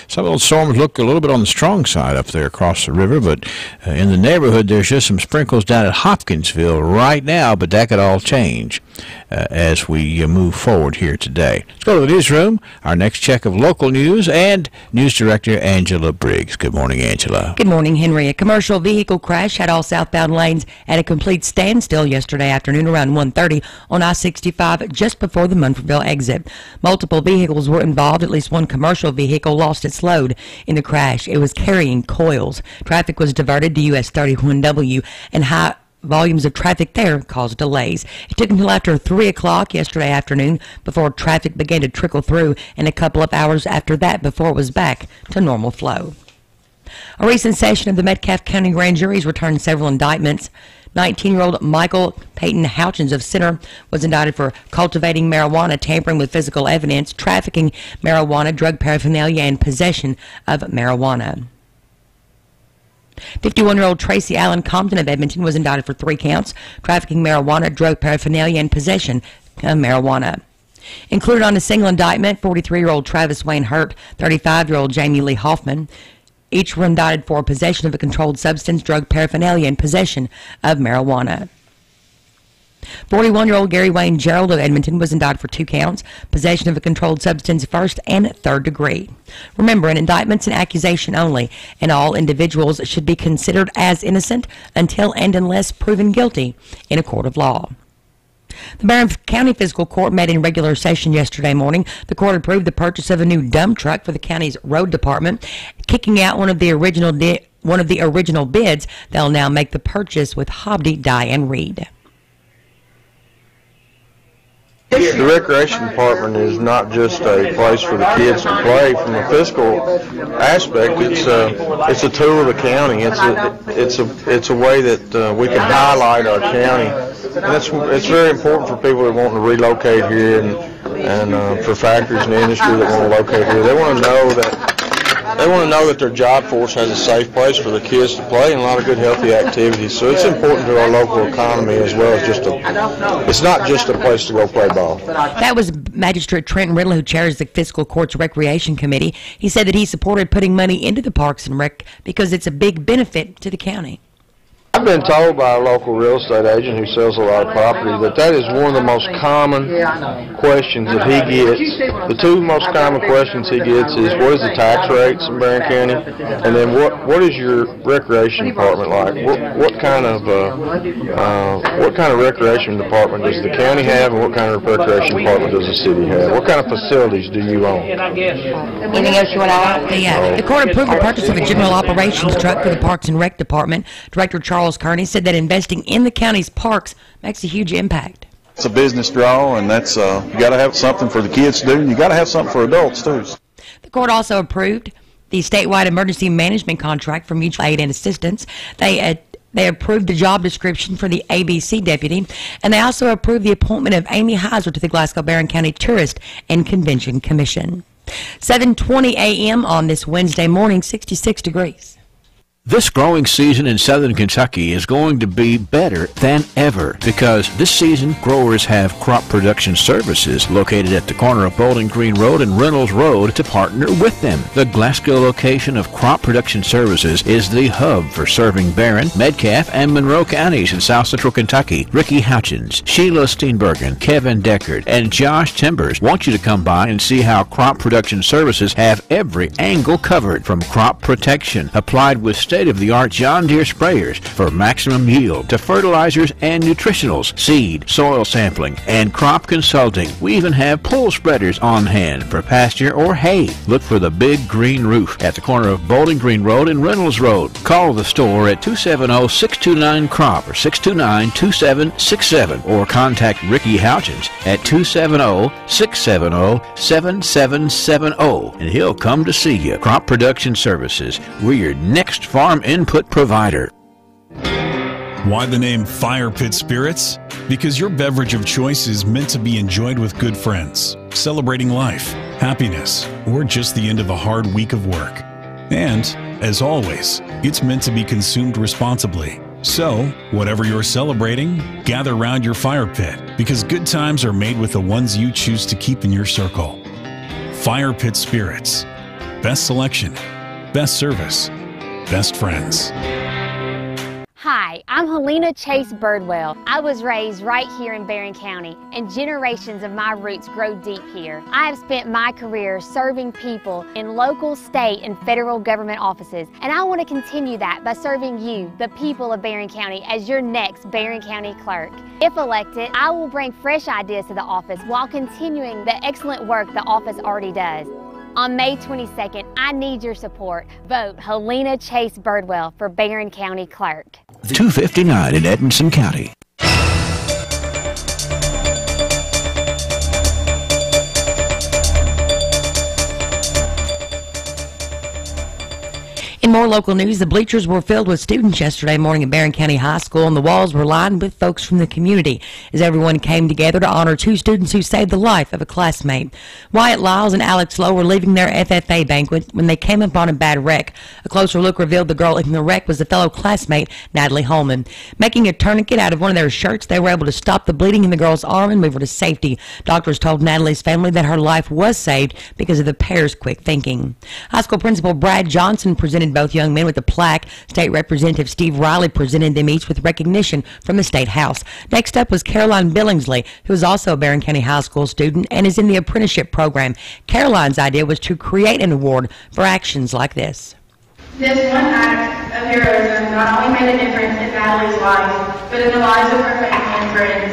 some of those storms look a little bit on the strong side up there across the river, but in the neighborhood there's just some sprinkles down at Hopkinsville right now, but that could all change as we move forward here today. Let's go to the newsroom. Our next check of local news, and News Director Angela Briggs. Good morning, Angela. Good morning, Henry. A commercial vehicle crash had all southbound lanes at a complete standstill yesterday afternoon around 1:30 on I-65 just before the Munfordville exit. Multiple vehicles were involved. At least one commercial vehicle lost its load in the crash. It was carrying coils. Traffic was diverted to US 31W, and high volumes of traffic there caused delays. It took until after 3 o'clock yesterday afternoon before traffic began to trickle through, and a couple of hours after that before it was back to normal flow. A recent session of the Metcalfe County Grand Jury's returned several indictments. 19-year-old Michael Peyton Houchins of Center was indicted for cultivating marijuana, tampering with physical evidence, trafficking marijuana, drug paraphernalia, and possession of marijuana. 51-year-old Tracy Allen Compton of Edmonton was indicted for 3 counts, trafficking marijuana, drug paraphernalia, and possession of marijuana. Included on a single indictment, 43-year-old Travis Wayne Hurt, 35-year-old Jamie Lee Hoffman. Each were indicted for possession of a controlled substance, drug paraphernalia, and possession of marijuana. 41-year-old Gary Wayne Gerald of Edmonton was indicted for 2 counts, possession of a controlled substance, 1st and 3rd degree. Remember, an indictment's an accusation only, and all individuals should be considered as innocent until and unless proven guilty in a court of law. The Barron County Fiscal Court met in regular session yesterday morning. The court approved the purchase of a new dump truck for the county's road department, kicking out one of the original bids. They'll now make the purchase with Hobdy, Dye & Reed. The recreation department is not just a place for the kids to play. From a fiscal aspect, it's a tool of the county. It's a way that we can highlight our county. And it's very important for people that want to relocate here and for factories and industry that want to locate here. They want to know that their job force has a safe place for the kids to play and a lot of good healthy activities. So it's important to our local economy as well as it's not just a place to go play ball. That was Magistrate Trent Riddle, who chairs the Fiscal Court's Recreation Committee. He said that he supported putting money into the Parks and Rec because it's a big benefit to the county. I've been told by a local real estate agent who sells a lot of property that is one of the most common questions that he gets. The two most common questions he gets is, what is the tax rates in Barron County? And then what is your recreation department like? What kind of recreation department does the county have, and what kind of recreation department does the city have? What kind of facilities do you own? Anything else you want to add? The court approved the purchase of a general operations truck for the Parks and Rec Department. Director Charles Kearney said that investing in the county's parks makes a huge impact. It's a business draw, and that's you got to have something for the kids to do, and you got to have something for adults too. The court also approved the statewide emergency management contract for mutual aid and assistance. They approved the job description for the ABC deputy, and they also approved the appointment of Amy Heiser to the Glasgow-Barron County Tourist and Convention Commission. 7:20 a.m. on this Wednesday morning, 66 degrees. This growing season in southern Kentucky is going to be better than ever because this season growers have crop production services located at the corner of Bowling Green Road and Reynolds Road to partner with them. The Glasgow location of Crop Production Services is the hub for serving Barron, Metcalfe, and Monroe counties in south central Kentucky. Ricky Houchins, Sheila Steenbergen, Kevin Deckard, and Josh Timbers want you to come by and see how Crop Production Services have every angle covered, from crop protection applied with state-of-the-art John Deere sprayers for maximum yield to fertilizers and nutritionals, seed, soil sampling, and crop consulting. We even have pole spreaders on hand for pasture or hay. Look for the big green roof at the corner of Bowling Green Road and Reynolds Road. Call the store at 270-629-CROP or 629-2767 or contact Ricky Houchins at 270-670-7770 and he'll come to see you. Crop Production Services. We're your next farm input provider. Why the name Fire Pit Spirits? Because your beverage of choice is meant to be enjoyed with good friends, celebrating life, happiness, or just the end of a hard week of work. And, as always, it's meant to be consumed responsibly. So, whatever you're celebrating, gather round your fire pit, because good times are made with the ones you choose to keep in your circle. Fire Pit Spirits. Best selection, best service, best friends. Hi, I'm Helena Chase Birdwell. I was raised right here in Barron County, and generations of my roots grow deep here. I have spent my career serving people in local, state, and federal government offices, and I want to continue that by serving you, the people of Barron County, as your next Barron County clerk. If elected, I will bring fresh ideas to the office while continuing the excellent work the office already does. On May 22nd, I need your support. Vote Helena Chase Birdwell for Barron County Clerk. 259 in Edmonson County. In more local news, the bleachers were filled with students yesterday morning at Barron County High School, and the walls were lined with folks from the community as everyone came together to honor two students who saved the life of a classmate. Wyatt Lyles and Alex Lowe were leaving their FFA banquet when they came upon a bad wreck. A closer look revealed the girl in the wreck was a fellow classmate, Natalie Holman. Making a tourniquet out of one of their shirts, they were able to stop the bleeding in the girl's arm and move her to safety. Doctors told Natalie's family that her life was saved because of the pair's quick thinking. High school principal Brad Johnson presented both young men with a plaque. State Representative Steve Riley presented them each with recognition from the State House. Next up was Caroline Billingsley, who is also a Barron County High School student and is in the apprenticeship program. Caroline's idea was to create an award for actions like this. This one act of heroism not only made a difference in Natalie's life, but in the lives of her family and friends.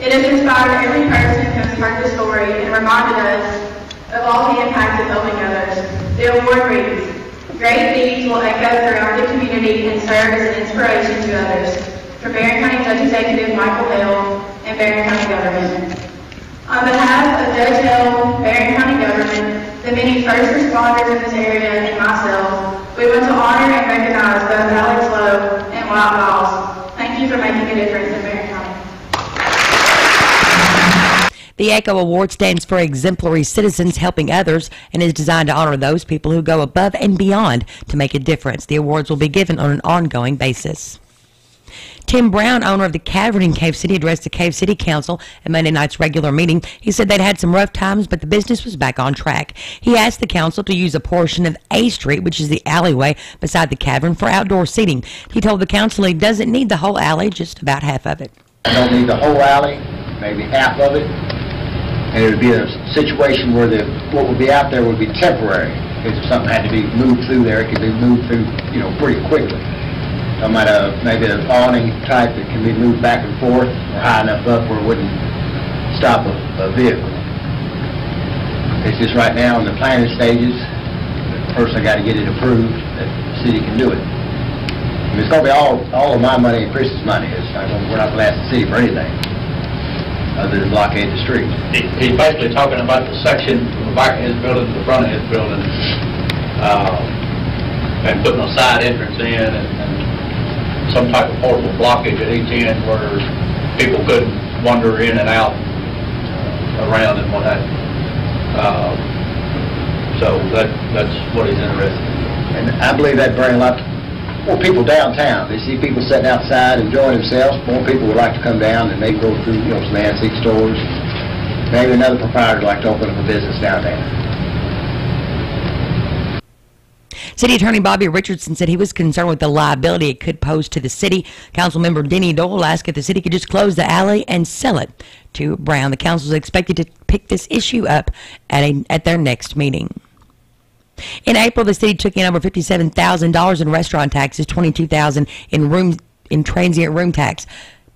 It has inspired every person who has heard the story and reminded us of all the impact of helping others. The award reads, "Great deeds will echo throughout the community and serve as an inspiration to others." For Barron County Judge Executive Michael Hill and Barron County Government. On behalf of Judge Hill, Barron County government, the many first responders in this area, and myself, we want to honor and recognize both Alex Lowe and Wyatt Miles. Thank you for making a difference in Barron County. The ECHO Award stands for Exemplary Citizens Helping Others and is designed to honor those people who go above and beyond to make a difference. The awards will be given on an ongoing basis. Tim Brown, owner of the Cavern in Cave City, addressed the Cave City Council at Monday night's regular meeting. He said they'd had some rough times, but the business was back on track. He asked the council to use a portion of A Street, which is the alleyway beside the Cavern, for outdoor seating. He told the council he doesn't need the whole alley, just about half of it. I don't need the whole alley, maybe half of it. And it would be a situation where what would be out there would be temporary. If something had to be moved through there, it could be moved through, pretty quickly. I might maybe an awning type that can be moved back and forth or high enough up where it wouldn't stop a vehicle. It's just right now in the planning stages. First I got to get it approved that the city can do it. I mean, it's going to be all of my money and Chris's money. We're not going to ask the city for anything other than blockade the streets. He's basically talking about the section from the back of his building to the front of his building, and putting a side entrance in and some type of portable blockage at each end where people couldn't wander in and out around and what have you. So that's what he's interested in. And I believe that'd bring a lot more people downtown. They see people sitting outside enjoying themselves. More people would like to come down and maybe go through some antique stores. Maybe another proprietor would like to open up a business downtown. City Attorney Bobby Richardson said he was concerned with the liability it could pose to the city. Councilmember Denny Dole asked if the city could just close the alley and sell it to Brown. The council is expected to pick this issue up at their next meeting. In April, the city took in over $57,000 in restaurant taxes, $22,000 in transient room tax,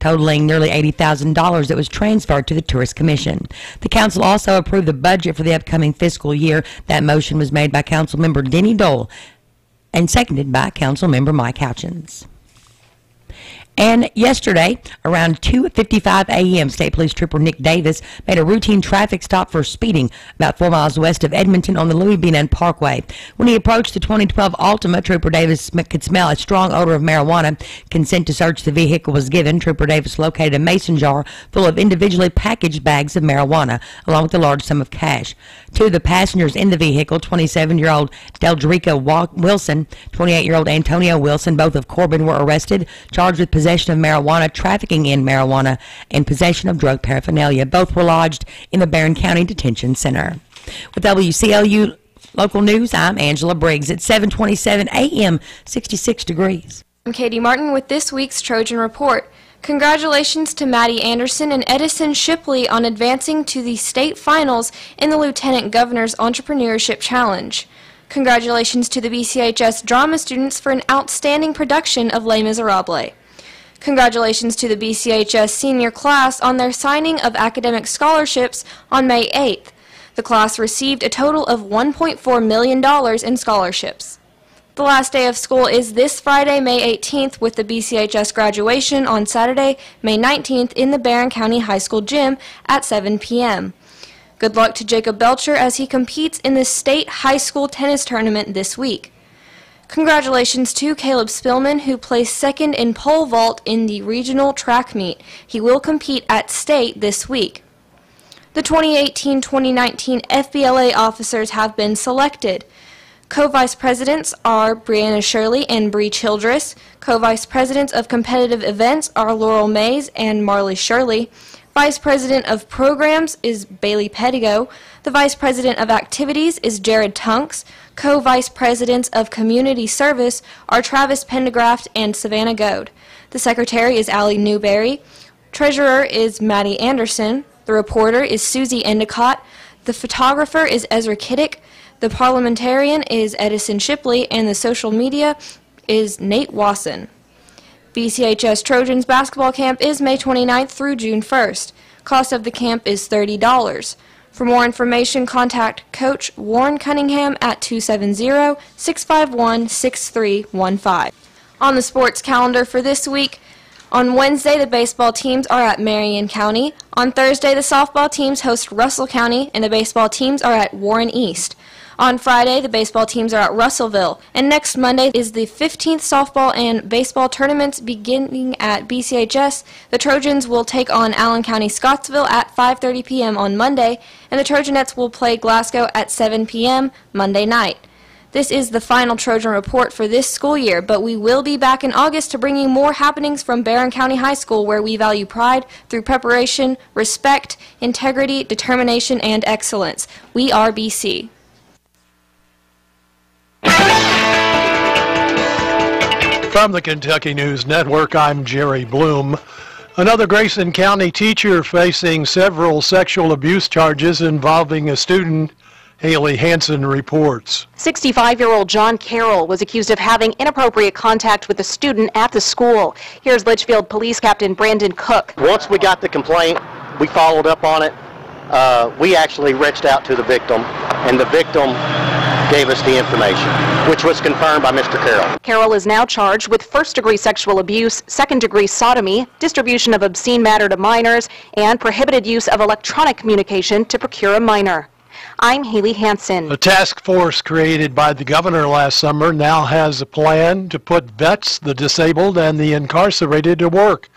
totaling nearly $80,000 that was transferred to the Tourist Commission. The council also approved the budget for the upcoming fiscal year. That motion was made by Councilmember Denny Dole and seconded by Councilmember Mike Houchins. And yesterday, around 2:55 a.m., State Police Trooper Nick Davis made a routine traffic stop for speeding about 4 miles west of Edmonton on the Louis B. Nunn Parkway. When he approached the 2012 Altima, Trooper Davis could smell a strong odor of marijuana. Consent to search the vehicle was given. Trooper Davis located a mason jar full of individually packaged bags of marijuana, along with a large sum of cash. Two of the passengers in the vehicle, 27-year-old Deldrica Wilson, 28-year-old Antonio Wilson, both of Corbin, were arrested, charged with possession of marijuana, trafficking in marijuana, and possession of drug paraphernalia. Both were lodged in the Barron County Detention Center. With WCLU Local News, I'm Angela Briggs. At 7:27 a.m., 66 degrees. I'm Katie Martin with this week's Trojan Report. Congratulations to Maddie Anderson and Edison Shipley on advancing to the state finals in the Lieutenant Governor's Entrepreneurship Challenge. Congratulations to the BCHS drama students for an outstanding production of Les Miserables. Congratulations to the BCHS senior class on their signing of academic scholarships on May 8th. The class received a total of $1.4 million in scholarships. The last day of school is this Friday, May 18th, with the BCHS graduation on Saturday, May 19th in the Barron County High School gym at 7 p.m. Good luck to Jacob Belcher as he competes in the state high school tennis tournament this week. Congratulations to Caleb Spillman, who placed second in pole vault in the regional track meet. He will compete at state this week. The 2018-2019 FBLA officers have been selected. Co-vice presidents are Brianna Shirley and Bree Childress. Co-vice presidents of competitive events are Laurel Mays and Marley Shirley. Vice president of programs is Bailey Pettigo. The vice president of activities is Jared Tunks. Co-vice presidents of community service are Travis Pendergraft and Savannah Goad. The secretary is Allie Newberry. Treasurer is Maddie Anderson. The reporter is Susie Endicott. The photographer is Ezra Kiddick. The parliamentarian is Edison Shipley, and the social media is Nate Wasson. BCHS Trojans basketball camp is May 29th through June 1st. Cost of the camp is $30. For more information, contact Coach Warren Cunningham at 270-651-6315. On the sports calendar for this week, On Wednesday, the baseball teams are at Marion County. On Thursday, the softball teams host Russell County, and the baseball teams are at Warren East. On Friday, the baseball teams are at Russellville, and next Monday is the 15th softball and baseball tournaments beginning at BCHS. The Trojans will take on Allen County Scottsville at 5:30 p.m. on Monday, and the Trojanettes will play Glasgow at 7 p.m. Monday night. This is the final Trojan Report for this school year, but we will be back in August to bring you more happenings from Barron County High School, where we value pride through preparation, respect, integrity, determination, and excellence. We are BC. From the Kentucky News Network, I'm Jerry Bloom. Another Grayson County teacher facing several sexual abuse charges involving a student, Haley Hansen reports. 65-year-old John Carroll was accused of having inappropriate contact with a student at the school. Here's Litchfield Police Captain Brandon Cook. Once we got the complaint, we followed up on it. We actually reached out to the victim, and the victim gave us the information, which was confirmed by Mr. Carroll. Carroll is now charged with first-degree sexual abuse, second-degree sodomy, distribution of obscene matter to minors, and prohibited use of electronic communication to procure a minor. I'm Haley Hansen. A task force created by the governor last summer now has a plan to put vets, the disabled, and the incarcerated to work.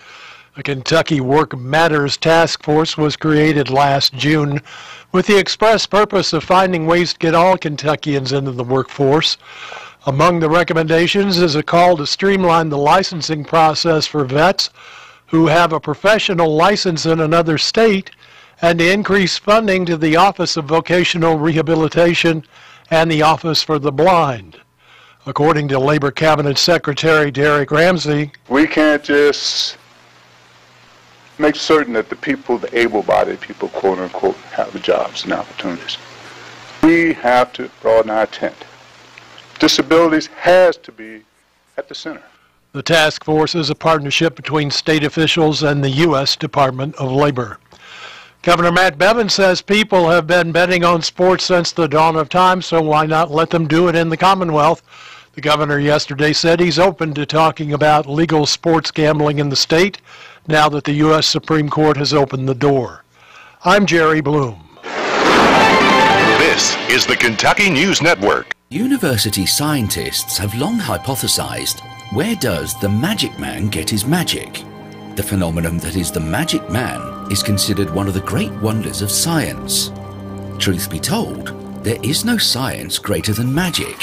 A Kentucky Work Matters task force was created last June with the express purpose of finding ways to get all Kentuckians into the workforce. Among the recommendations is a call to streamline the licensing process for vets who have a professional license in another state and to increase funding to the Office of Vocational Rehabilitation and the Office for the Blind. According to Labor Cabinet Secretary Derek Ramsey, we can't just make certain that the people, the able-bodied people, quote-unquote, have the jobs and opportunities. We have to broaden our tent. Disabilities has to be at the center. The task force is a partnership between state officials and the U.S. Department of Labor. Governor Matt Bevin says people have been betting on sports since the dawn of time, so why not let them do it in the Commonwealth? The governor yesterday said he's open to talking about legal sports gambling in the state now that the U.S. Supreme Court has opened the door. I'm Jerry Bloom. This is the Kentucky News Network. University scientists have long hypothesized, where does the magic man get his magic? The phenomenon that is the magic man is considered one of the great wonders of science. Truth be told, there is no science greater than magic.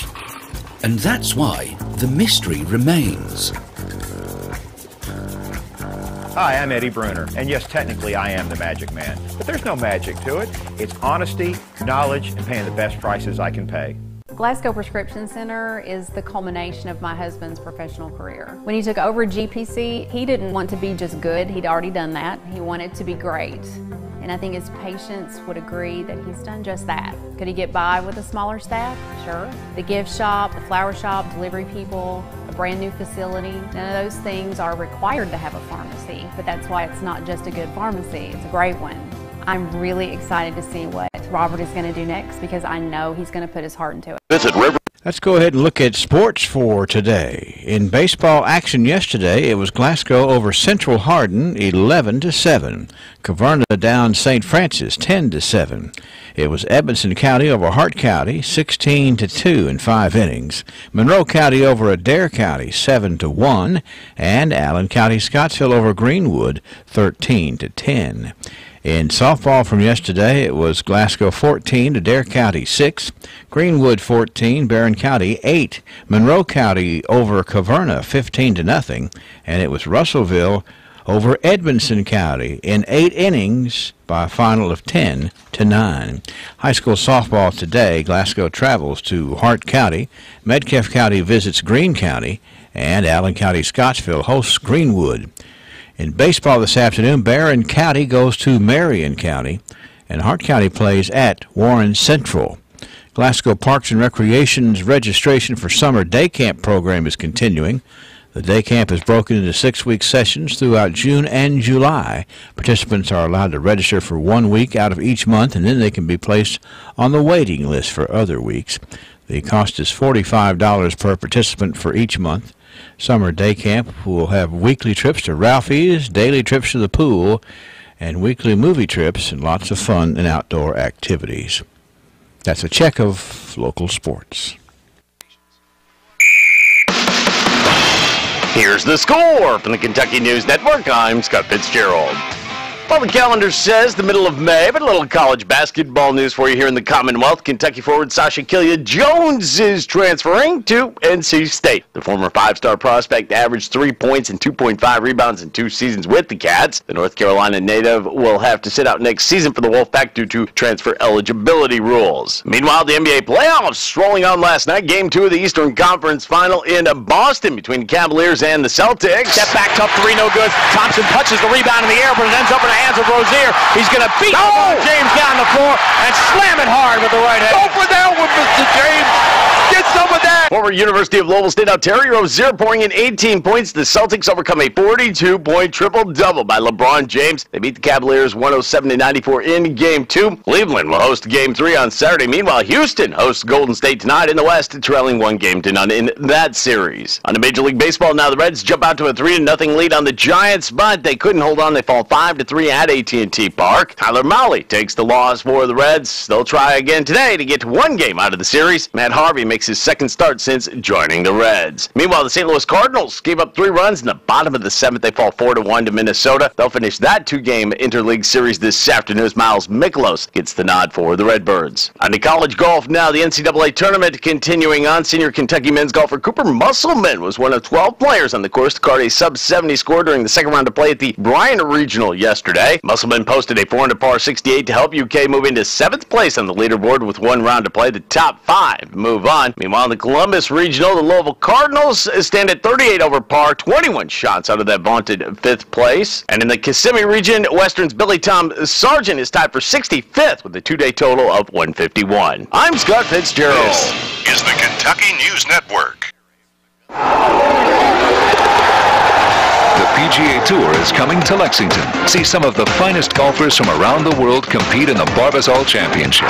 And that's why the mystery remains. Hi, I'm Eddie Bruner, and yes, technically I am the magic man, but there's no magic to it. It's honesty, knowledge, and paying the best prices I can pay. Glasgow Prescription Center is the culmination of my husband's professional career. When he took over GPC, he didn't want to be just good, he'd already done that. He wanted to be great. And I think his patients would agree that he's done just that. Could he get by with a smaller staff? Sure. The gift shop, the flower shop, delivery people, a brand new facility, none of those things are required to have a pharmacy, but that's why it's not just a good pharmacy, it's a great one. I'm really excited to see what Robert is going to do next because I know he's going to put his heart into it. Let's go ahead and look at sports for today. In baseball action yesterday, it was Glasgow over Central Hardin 11-7. Caverna down St. Francis 10-7. It was Edmonson County over Hart County 16-2 in 5 innings. Monroe County over Adair County 7-1, and Allen County Scottsville over Greenwood 13-10. In softball from yesterday, it was Glasgow 14, Adair County 6, Greenwood 14, Barron County 8, Monroe County over Caverna 15-0, and it was Russellville over Edmonson County in 8 innings by a final of 10-9. High school softball today, Glasgow travels to Hart County, Metcalfe County visits Greene County, and Allen County Scottsville hosts Greenwood. In baseball this afternoon, Barron County goes to Marion County, and Hart County plays at Warren Central. Glasgow Parks and Recreation's registration for summer day camp program is continuing. The day camp is broken into 6-week sessions throughout June and July. Participants are allowed to register for 1 week out of each month, and then they can be placed on the waiting list for other weeks. The cost is $45 per participant for each month. summer day camp. We'll have weekly trips to Ralphie's, daily trips to the pool, and weekly movie trips, and lots of fun and outdoor activities. That's a check of local sports. Here's the score from the Kentucky News Network. I'm Scott Fitzgerald. Well, the calendar says the middle of May, but a little college basketball news for you here in the Commonwealth. Kentucky forward Sasha Killia-Jones is transferring to NC State. The former five-star prospect averaged 3 points and 2.5 rebounds in 2 seasons with the Cats. The North Carolina native will have to sit out next season for the Wolfpack due to transfer eligibility rules. Meanwhile, the NBA playoffs rolling on last night. Game 2 of the Eastern Conference Final in Boston between the Cavaliers and the Celtics. Step back, tough three, no good. Thompson punches the rebound in the air, but it ends up in the hands of Rozier. He's going to beat James down the floor and slam it hard with the right hand. Go for that one, Mr. James. Get some of that. Former University of Louisville standout Terry Rozier pouring in 18 points. The Celtics overcome a 42-point triple-double by LeBron James. They beat the Cavaliers 107-94 in Game 2. Cleveland will host Game 3 on Saturday. Meanwhile, Houston hosts Golden State tonight in the West, trailing 1-0 in that series. On to Major League Baseball now, the Reds jump out to a 3-0 lead on the Giants, but they couldn't hold on. They fall 5-3 at AT&T Park. Tyler Mahle takes the loss for the Reds. They'll try again today to get 1 game out of the series. Matt Harvey makes his second start since joining the Reds. Meanwhile, the St. Louis Cardinals gave up 3 runs in the bottom of the 7th. They fall 4-1 to Minnesota. They'll finish that 2-game interleague series this afternoon as Miles Mikolas gets the nod for the Redbirds. On to college golf now, the NCAA tournament continuing on. Senior Kentucky men's golfer Cooper Musselman was one of 12 players on the course to card a sub-70 score during the second round of play at the Bryan Regional yesterday. Musselman posted a 400 par 68 to help UK move into 7th place on the leaderboard with 1 round to play. The top 5 move on. Meanwhile, in the Columbus Regional, the Louisville Cardinals stand at 38 over par, 21 shots out of that vaunted 5th place. And in the Kissimmee region, Western's Billy Tom Sargent is tied for 65th with a 2-day total of 151. I'm Scott Fitzgerald. This is the Kentucky News Network. The PGA Tour is coming to Lexington. See some of the finest golfers from around the world compete in the Barbasol Championship.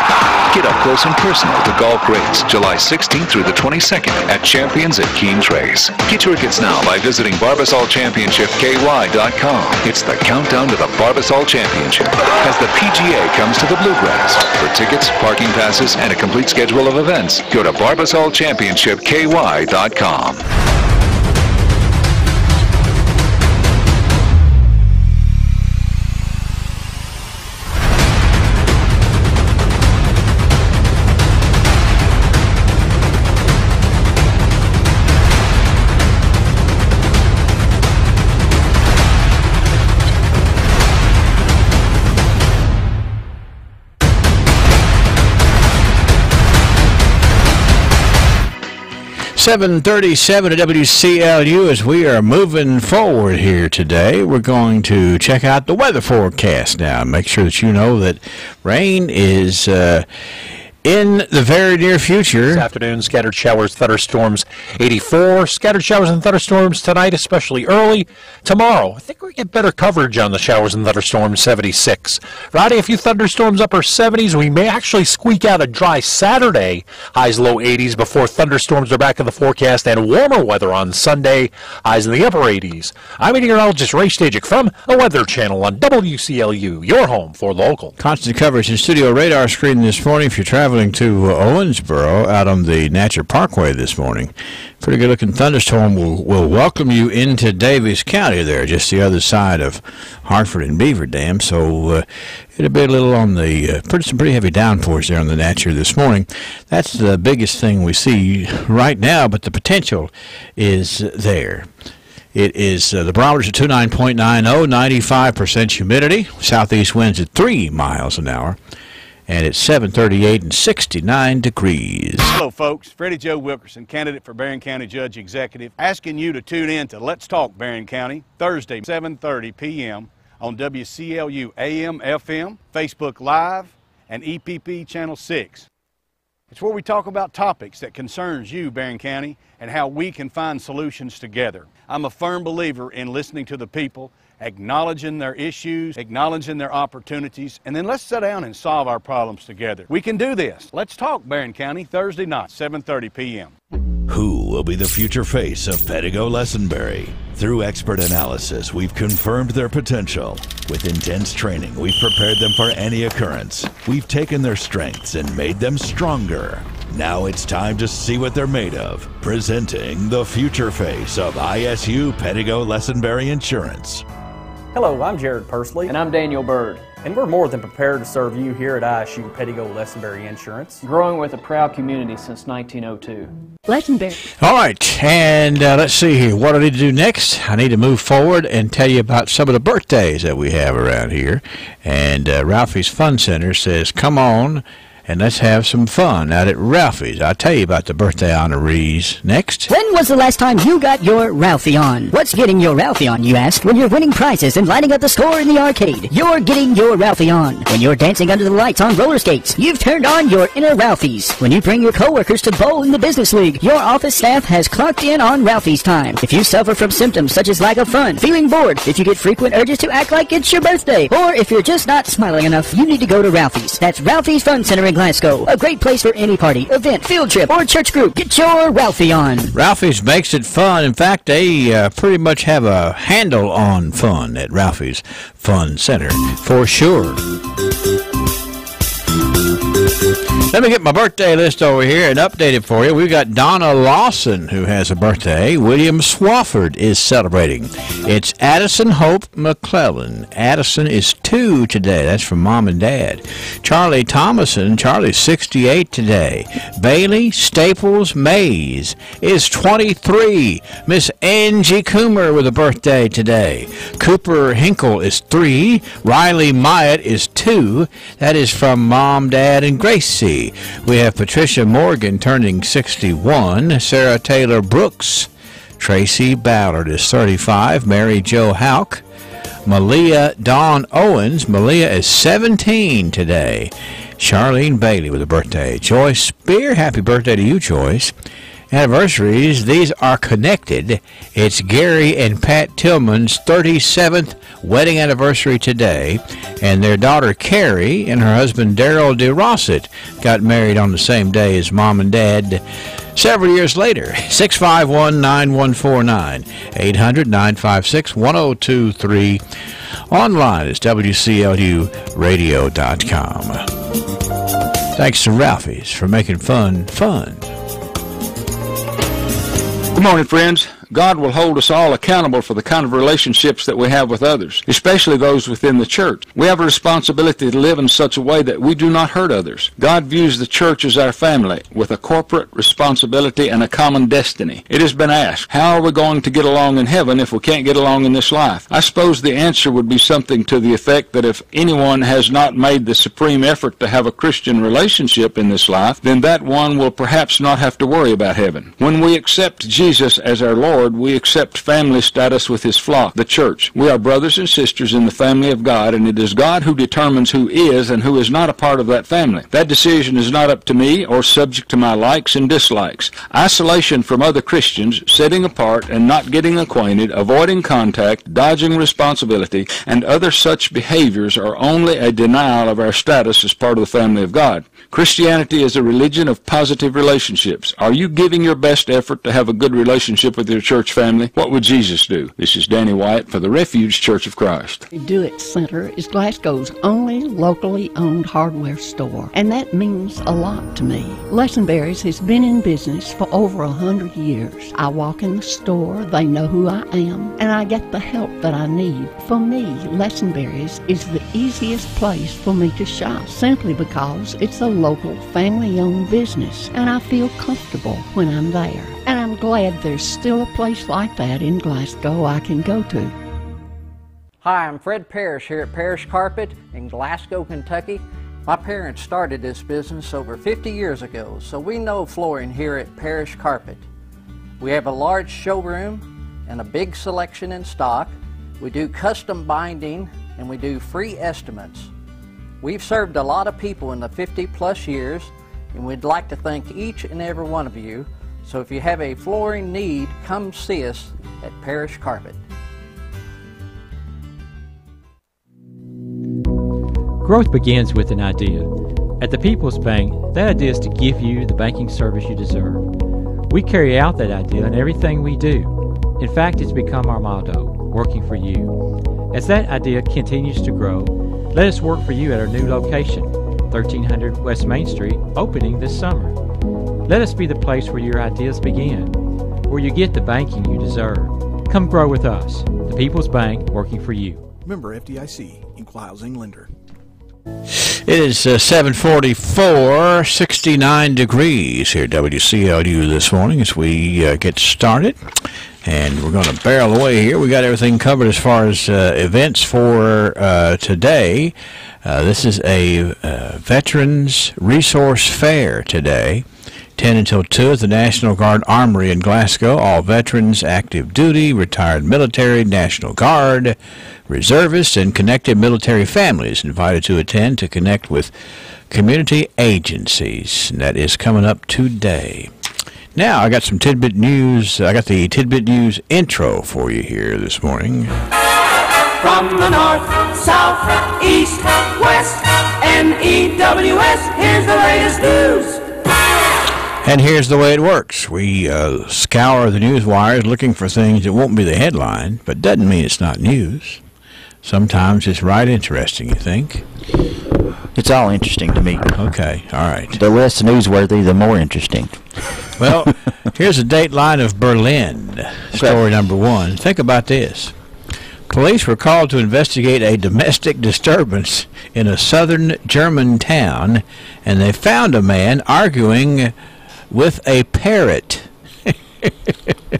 Get up close and personal to golf greats July 16th through the 22nd at Champions at Keene Trace. Get your tickets now by visiting BarbasolChampionshipKY.com. It's the countdown to the Barbasol Championship as the PGA comes to the Bluegrass. For tickets, parking passes, and a complete schedule of events, go to BarbasolChampionshipKY.com. .37 at WCLU. As we are moving forward here today, we're going to check out the weather forecast now. Make sure that you know that rain is in the very near future. This afternoon, scattered showers, thunderstorms, 84. Scattered showers and thunderstorms tonight, especially early. Tomorrow, I think we get better coverage on the showers and thunderstorms, 76. Friday, a few thunderstorms, upper 70s. We may actually squeak out a dry Saturday, highs low 80s, before thunderstorms are back in the forecast, and warmer weather on Sunday, highs in the upper 80s. I'm meteorologist Ray Stajic from the Weather Channel on WCLU, your home for local. Constant coverage in studio radar screen this morning. If you're traveling to Owensboro out on the Natchez Parkway this morning, pretty good looking thunderstorm will welcome you into Daviess County there, just the other side of Hartford and Beaver Dam. So it'll be a little on the some pretty heavy downpours there on the Natchez this morning. That's the biggest thing we see right now, but the potential is there. It is the barometer's at 29.90, 95% humidity, southeast winds at 3 miles an hour. And it's 7:38 and 69 degrees. Hello, folks. Freddie Joe Wilkerson, candidate for Barron County Judge Executive, asking you to tune in to Let's Talk Barron County, Thursday, 7:30 p.m. on WCLU AM, FM, Facebook Live, and EPP Channel 6. It's where we talk about topics that concerns you, Barron County, and how we can find solutions together. I'm a firm believer in listening to the people, acknowledging their issues, acknowledging their opportunities, and then let's sit down and solve our problems together. We can do this. Let's talk Barron County, Thursday night, 7:30 p.m. Who will be the future face of Pettigo Lessenberry? Through expert analysis, we've confirmed their potential. With intense training, we've prepared them for any occurrence. We've taken their strengths and made them stronger. Now it's time to see what they're made of. Presenting the future face of ISU Pettigo Lessenberry Insurance. Hello, I'm Jared Pursley. And I'm Daniel Bird. And we're more than prepared to serve you here at ISU Pettigo Lessenberry Insurance. Growing with a proud community since 1902. Lessenberry. All right, and let's see here. What do I need to do next? I need to move forward and tell you about some of the birthdays that we have around here. And Ralphie's Fun Center says, come on and let's have some fun out at Ralphie's. I'll tell you about the birthday honorees next. When was the last time you got your Ralphie on? What's getting your Ralphie on, you ask? When you're winning prizes and lighting up the score in the arcade, you're getting your Ralphie on. When you're dancing under the lights on roller skates, you've turned on your inner Ralphies. When you bring your coworkers to bowl in the business league, your office staff has clocked in on Ralphie's time. If you suffer from symptoms such as lack of fun, feeling bored, if you get frequent urges to act like it's your birthday, or if you're just not smiling enough, you need to go to Ralphie's. That's Ralphie's Fun Center in Glasgow. A great place for any party, event, field trip, or church group. Get your Ralphie on. Ralphie's makes it fun. In fact, they pretty much have a handle on fun at Ralphie's Fun Center, for sure. Let me get my birthday list over here and update it for you. We've got Donna Lawson, who has a birthday. William Swafford is celebrating. It's Addison Hope McClellan. Addison is 2 today. That's from Mom and Dad. Charlie Thomason, Charlie's 68 today. Bailey Staples Mays is 23. Miss Angie Coomer with a birthday today. Cooper Hinkle is 3. Riley Myatt is 2. That is from Mom, Dad, and Gracie. We have Patricia Morgan turning 61. Sarah Taylor Brooks. Tracy Ballard is 35. Mary Jo Houck. Malia Dawn Owens. Malia is 17 today. Charlene Bailey with a birthday. Joyce Spear. Happy birthday to you, Joyce. Anniversaries, these are connected. It's Gary and Pat Tillman's 37th wedding anniversary today, and their daughter Carrie and her husband Daryl DeRosset got married on the same day as Mom and Dad several years later. 651-9149, 800-956-1023. Online is WCLUradio.com. Thanks to Ralphie's for making fun fun. Good morning, friends. God will hold us all accountable for the kind of relationships that we have with others, especially those within the church. We have a responsibility to live in such a way that we do not hurt others. God views the church as our family, with a corporate responsibility and a common destiny. It has been asked, how are we going to get along in heaven if we can't get along in this life? I suppose the answer would be something to the effect that if anyone has not made the supreme effort to have a Christian relationship in this life, then that one will perhaps not have to worry about heaven. When we accept Jesus as our Lord, we accept family status with his flock, the church. We are brothers and sisters in the family of God, and it is God who determines who is and who is not a part of that family. That decision is not up to me or subject to my likes and dislikes. Isolation from other Christians, setting apart and not getting acquainted, avoiding contact, dodging responsibility, and other such behaviors are only a denial of our status as part of the family of God. Christianity is a religion of positive relationships. Are you giving your best effort to have a good relationship with your church family? What would Jesus do? This is Danny Wyatt for the Refuge Church of Christ. Do It Center is Glasgow's only locally owned hardware store, and that means a lot to me. Lessenberry's has been in business for over 100 years. I walk in the store, they know who I am, and I get the help that I need. For me, Lessenberry's is the easiest place for me to shop, simply because it's a local family-owned business, and I feel comfortable when I'm there. And I'm glad there's still a place like that in Glasgow I can go to. Hi, I'm Fred Parrish here at Parrish Carpet in Glasgow, Kentucky. My parents started this business over 50 years ago, so we know flooring here at Parrish Carpet. We have a large showroom and a big selection in stock. We do custom binding and we do free estimates. We've served a lot of people in the 50-plus years, and we'd like to thank each and every one of you. So if you have a flooring need, come see us at Parrish Carpet. Growth begins with an idea. At the People's Bank, that idea is to give you the banking service you deserve. We carry out that idea in everything we do. In fact, it's become our motto, working for you. As that idea continues to grow, let us work for you at our new location, 1300 West Main Street, opening this summer. Let us be the place where your ideas begin, where you get the banking you deserve. Come grow with us, the People's Bank, working for you. Member FDIC, Equal Housing Lender. It is 7:44, 69 degrees here at WCLU this morning as we get started. And we're going to barrel away here. We got everything covered as far as events for today. This is a Veterans Resource Fair today, 10 until 2 at the National Guard Armory in Glasgow. All veterans, active duty, retired military, National Guard, reservists, and connected military families invited to attend to connect with community agencies. And that is coming up today. Now, I got some tidbit news. I got the tidbit news intro for you here this morning. From the north, south, east, west, NEWS, here's the latest news. And here's the way it works. We scour the news wires looking for things that won't be the headline, but doesn't mean it's not news. Sometimes it's right interesting, you think? It's all interesting to me. Okay, all right. The less newsworthy, the more interesting. Well, here's a dateline of Berlin, story number 1. Think about this. Police were called to investigate a domestic disturbance in a southern German town, and they found a man arguing with a parrot.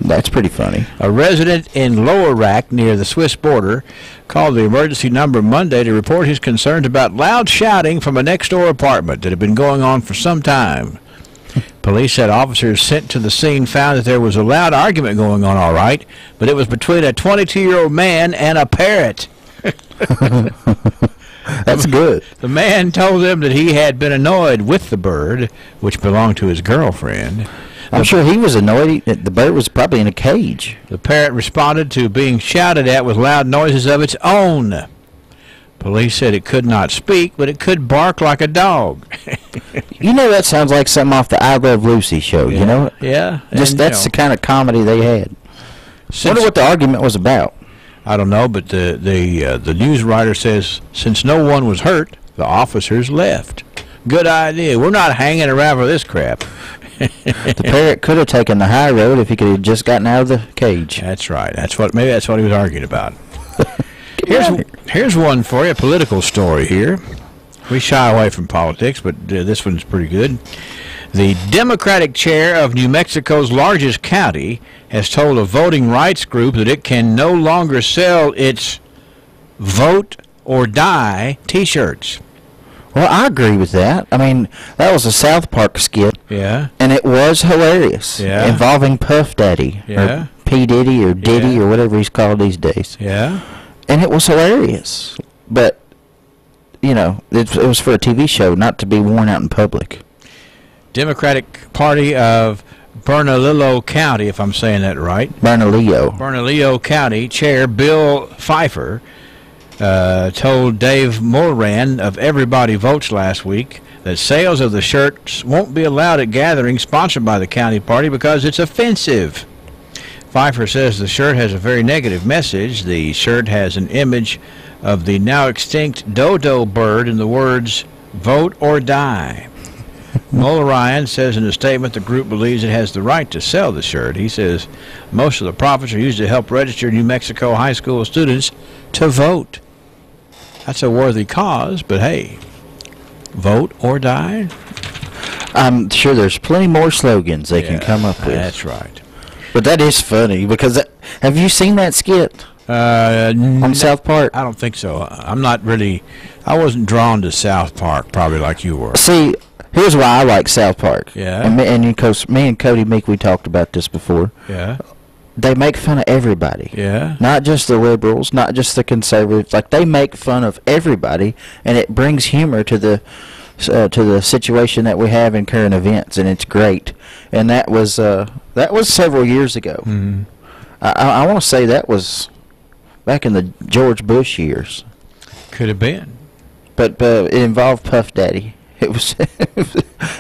That's pretty funny. A resident in Lower Rack near the Swiss border called the emergency number Monday to report his concerns about loud shouting from a next-door apartment that had been going on for some time. Police said officers sent to the scene found that there was a loud argument going on, all right, but it was between a 22-year-old man and a parrot. That's good. The man told them that he had been annoyed with the bird, which belonged to his girlfriend. I'm sure he was annoyed. The bird was probably in a cage. The parrot responded to being shouted at with loud noises of its own. Police said it could not speak, but it could bark like a dog. You know, that sounds like something off the I Love Lucy show, yeah, you know? Yeah. Just that's the kind of comedy they had. Wonder what the argument was about. I don't know, but the news writer says since no one was hurt, the officers left. Good idea. We're not hanging around for this crap. The parrot could have taken the high road if he could have just gotten out of the cage. That's right. Maybe that's what he was arguing about. Here's one for you, a political story here. We shy away from politics, but this one's pretty good. The Democratic chair of New Mexico's largest county has told a voting rights group that it can no longer sell its Vote or Die T-shirts. Well, I agree with that. I mean, that was a South Park skit. Yeah. And it was hilarious. Yeah. Involving Puff Daddy. Yeah. Or P. Diddy or Diddy or whatever he's called these days. Yeah. And it was hilarious. But, you know, it was for a TV show, not to be worn out in public. Democratic Party of Bernalillo County, if I'm saying that right. Bernalillo County Chair Bill Pfeiffer told Dave Moran of Everybody Votes last week that sales of the shirts won't be allowed at gatherings sponsored by the county party because it's offensive. Pfeiffer says the shirt has a very negative message. The shirt has an image of the now extinct dodo bird and the words, "Vote or Die." Ryan says in a statement the group believes it has the right to sell the shirt. He says most of the profits are used to help register New Mexico high school students to vote. That's a worthy cause, but hey, vote or die? I'm sure there's plenty more slogans they can come up with. That's right. But that is funny because have you seen that skit on South Park? I don't think so. I wasn't drawn to South Park probably like you were. See, here's why I like South Park. Yeah. And me and Cody Meek, we talked about this before. Yeah. They make fun of everybody. Yeah. Not just the liberals, not just the conservatives. Like, they make fun of everybody, and it brings humor to the situation that we have in current events, and it's great. And that was several years ago. Mm-hmm. I want to say that was back in the George Bush years. Could have been. But it involved Puff Daddy. It was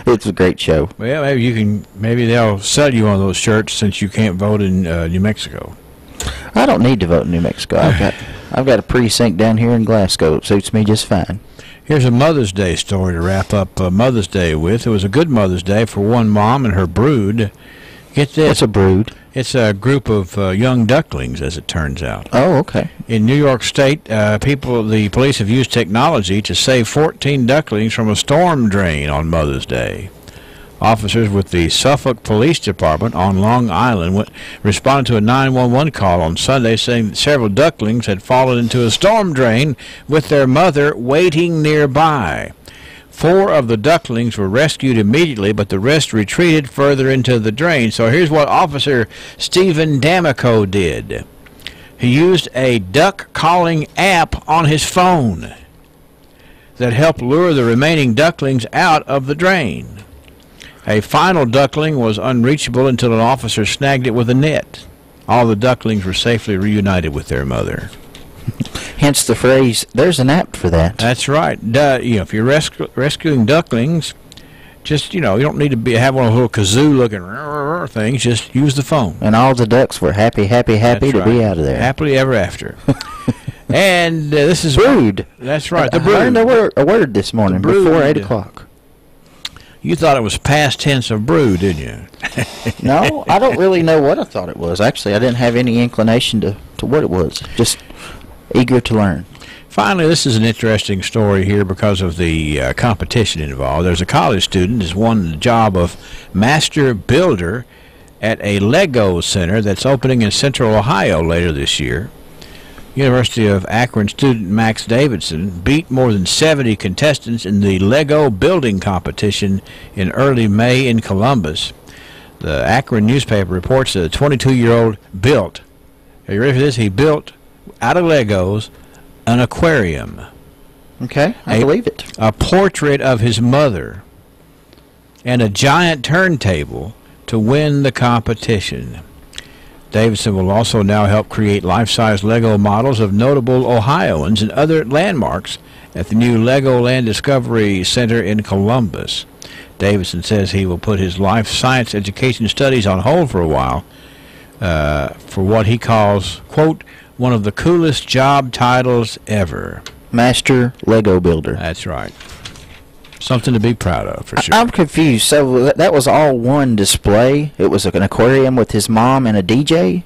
it's a great show. Well, maybe they'll sell you one of those shirts since you can't vote in New Mexico. I don't need to vote in New Mexico. I've got a precinct down here in Glasgow. It suits me just fine. Here's a Mother's Day story to wrap up Mother's Day with. It was a good Mother's Day for one mom and her brood. Get this. What's a brood? It's a group of young ducklings, as it turns out. Oh, okay. In New York State, the police have used technology to save 14 ducklings from a storm drain on Mother's Day. Officers with the Suffolk Police Department on Long Island responded to a 911 call on Sunday saying that several ducklings had fallen into a storm drain with their mother waiting nearby. 4 of the ducklings were rescued immediately, but the rest retreated further into the drain. So here's what Officer Stephen D'Amico did. He used a duck calling app on his phone that helped lure the remaining ducklings out of the drain. A final duckling was unreachable until an officer snagged it with a net. All the ducklings were safely reunited with their mother. Hence the phrase, there's an app for that. That's right. If you're rescuing ducklings, just, you don't need to have one of those little kazoo-looking things. Just use the phone. And all the ducks were happy to be out of there. Happily ever after. And this is... Brood. That's right, the brood. I learned a word this morning before 8 o'clock. You thought it was past tense of brew, didn't you? No, I don't really know what I thought it was. Actually, I didn't have any inclination to what it was. Just eager to learn. Finally, this is an interesting story here because of the competition involved. There's a college student who's won the job of master builder at a Lego center that's opening in Central Ohio later this year. University of Akron student Max Davidson beat more than 70 contestants in the Lego building competition in early May in Columbus. The Akron newspaper reports that a 22-year-old built, are you ready for this? He built, out of Legos, an aquarium. Okay, I believe it. A portrait of his mother and a giant turntable to win the competition. Davidson will also now help create life-size Lego models of notable Ohioans and other landmarks at the new Legoland Discovery Center in Columbus. Davidson says he will put his life science education studies on hold for a while for what he calls, quote, one of the coolest job titles ever. Master Lego Builder. That's right. Something to be proud of, for sure. I'm confused. So that was all one display? It was an aquarium with his mom and a DJ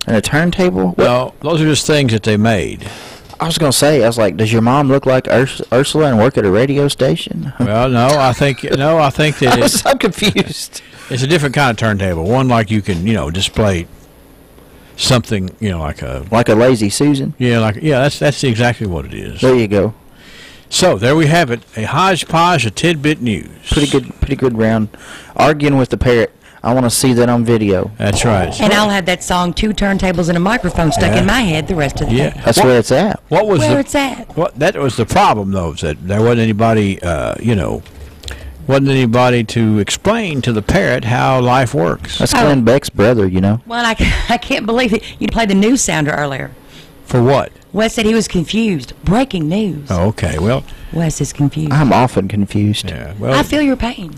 and a turntable? Well, those are just things that they made. I was going to say, I was like, does your mom look like Ursula and work at a radio station? Well, no, I think that I'm confused. It's a different kind of turntable. One like you can, display something, like a Lazy Susan. Yeah, that's exactly what it is. There you go. So there we have it, a hodgepodge of tidbit news. Pretty good round. Arguing with the parrot. I want to see that on video. That's right. And I'll have that song, 2 turntables and a microphone, stuck in my head the rest of the day. That's where it's at. It's at. That was the problem, though, is that there wasn't anybody, wasn't anybody to explain to the parrot how life works. That's Glenn Beck's brother, Well, I can't believe it. You played the news sounder earlier. For what? Wes said he was confused. Breaking news. Oh, okay. Well, Wes is confused. I'm often confused. Yeah. Well, I feel your pain.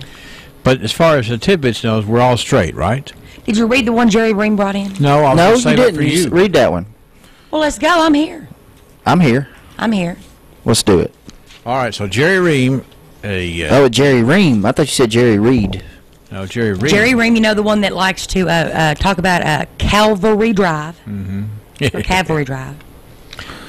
But as far as the tidbits knows, we're all straight, right? Did you read the one Jerry Ream brought in? No, I was going to save it for you. Read that one. Well, let's go. I'm here. I'm here. Let's do it. All right. So Jerry Ream. Jerry Ream. I thought you said Jerry Reed. No, Jerry Ream. Jerry Ream, the one that likes to talk about Calvary Drive. Mm-hmm. Or Cavalry Drive.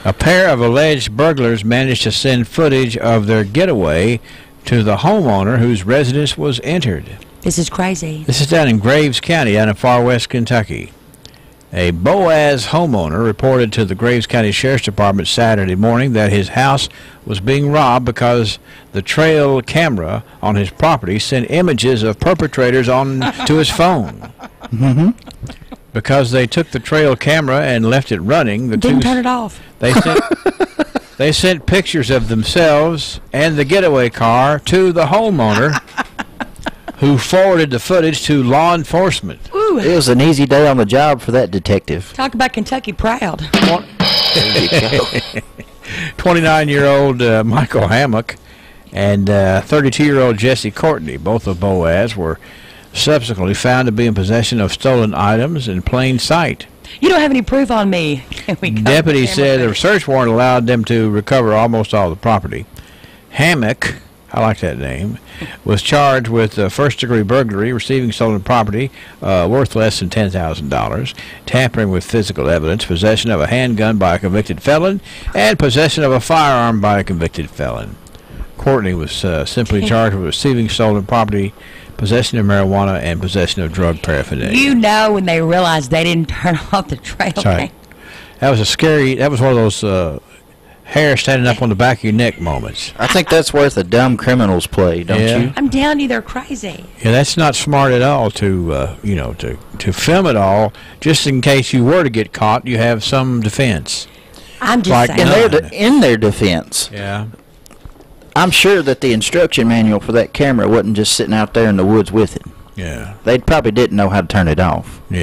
A pair of alleged burglars managed to send footage of their getaway to the homeowner whose residence was entered. This is crazy. This is down in Graves County, out in far west Kentucky. A Boaz homeowner reported to the Graves County Sheriff's Department Saturday morning that his house was being robbed because the trail camera on his property sent images of perpetrators on to his phone. Mm-hmm. Because they took the trail camera and left it running, Didn't turn it off. They sent pictures of themselves and the getaway car to the homeowner, who forwarded the footage to law enforcement. Ooh. It was an easy day on the job for that detective. Talk about Kentucky proud. There you go. 29-year-old Michael Hammock and 32-year-old Jesse Courtney. Both of Boaz were subsequently found to be in possession of stolen items in plain sight. You don't have any proof on me. Can we go Deputies said a search warrant allowed them to recover almost all the property. Hammock, I like that name, was charged with first-degree burglary, receiving stolen property worth less than $10,000, tampering with physical evidence, possession of a handgun by a convicted felon, and possession of a firearm by a convicted felon. Courtney was simply charged with receiving stolen property, possession of marijuana, and possession of drug paraphernalia. You know when they realized they didn't turn off the trail That's right. That was that was one of those hair standing up on the back of your neck moments. I think that's worth a dumb criminal's play, don't you? I'm telling you, they're crazy. Yeah, that's not smart at all to, to film it all, just in case you were to get caught, you have some defense. I'm just saying. In their defense. Yeah. I'm sure that the instruction manual for that camera wasn't just sitting out there in the woods with it. Yeah. They probably didn't know how to turn it off. Yeah.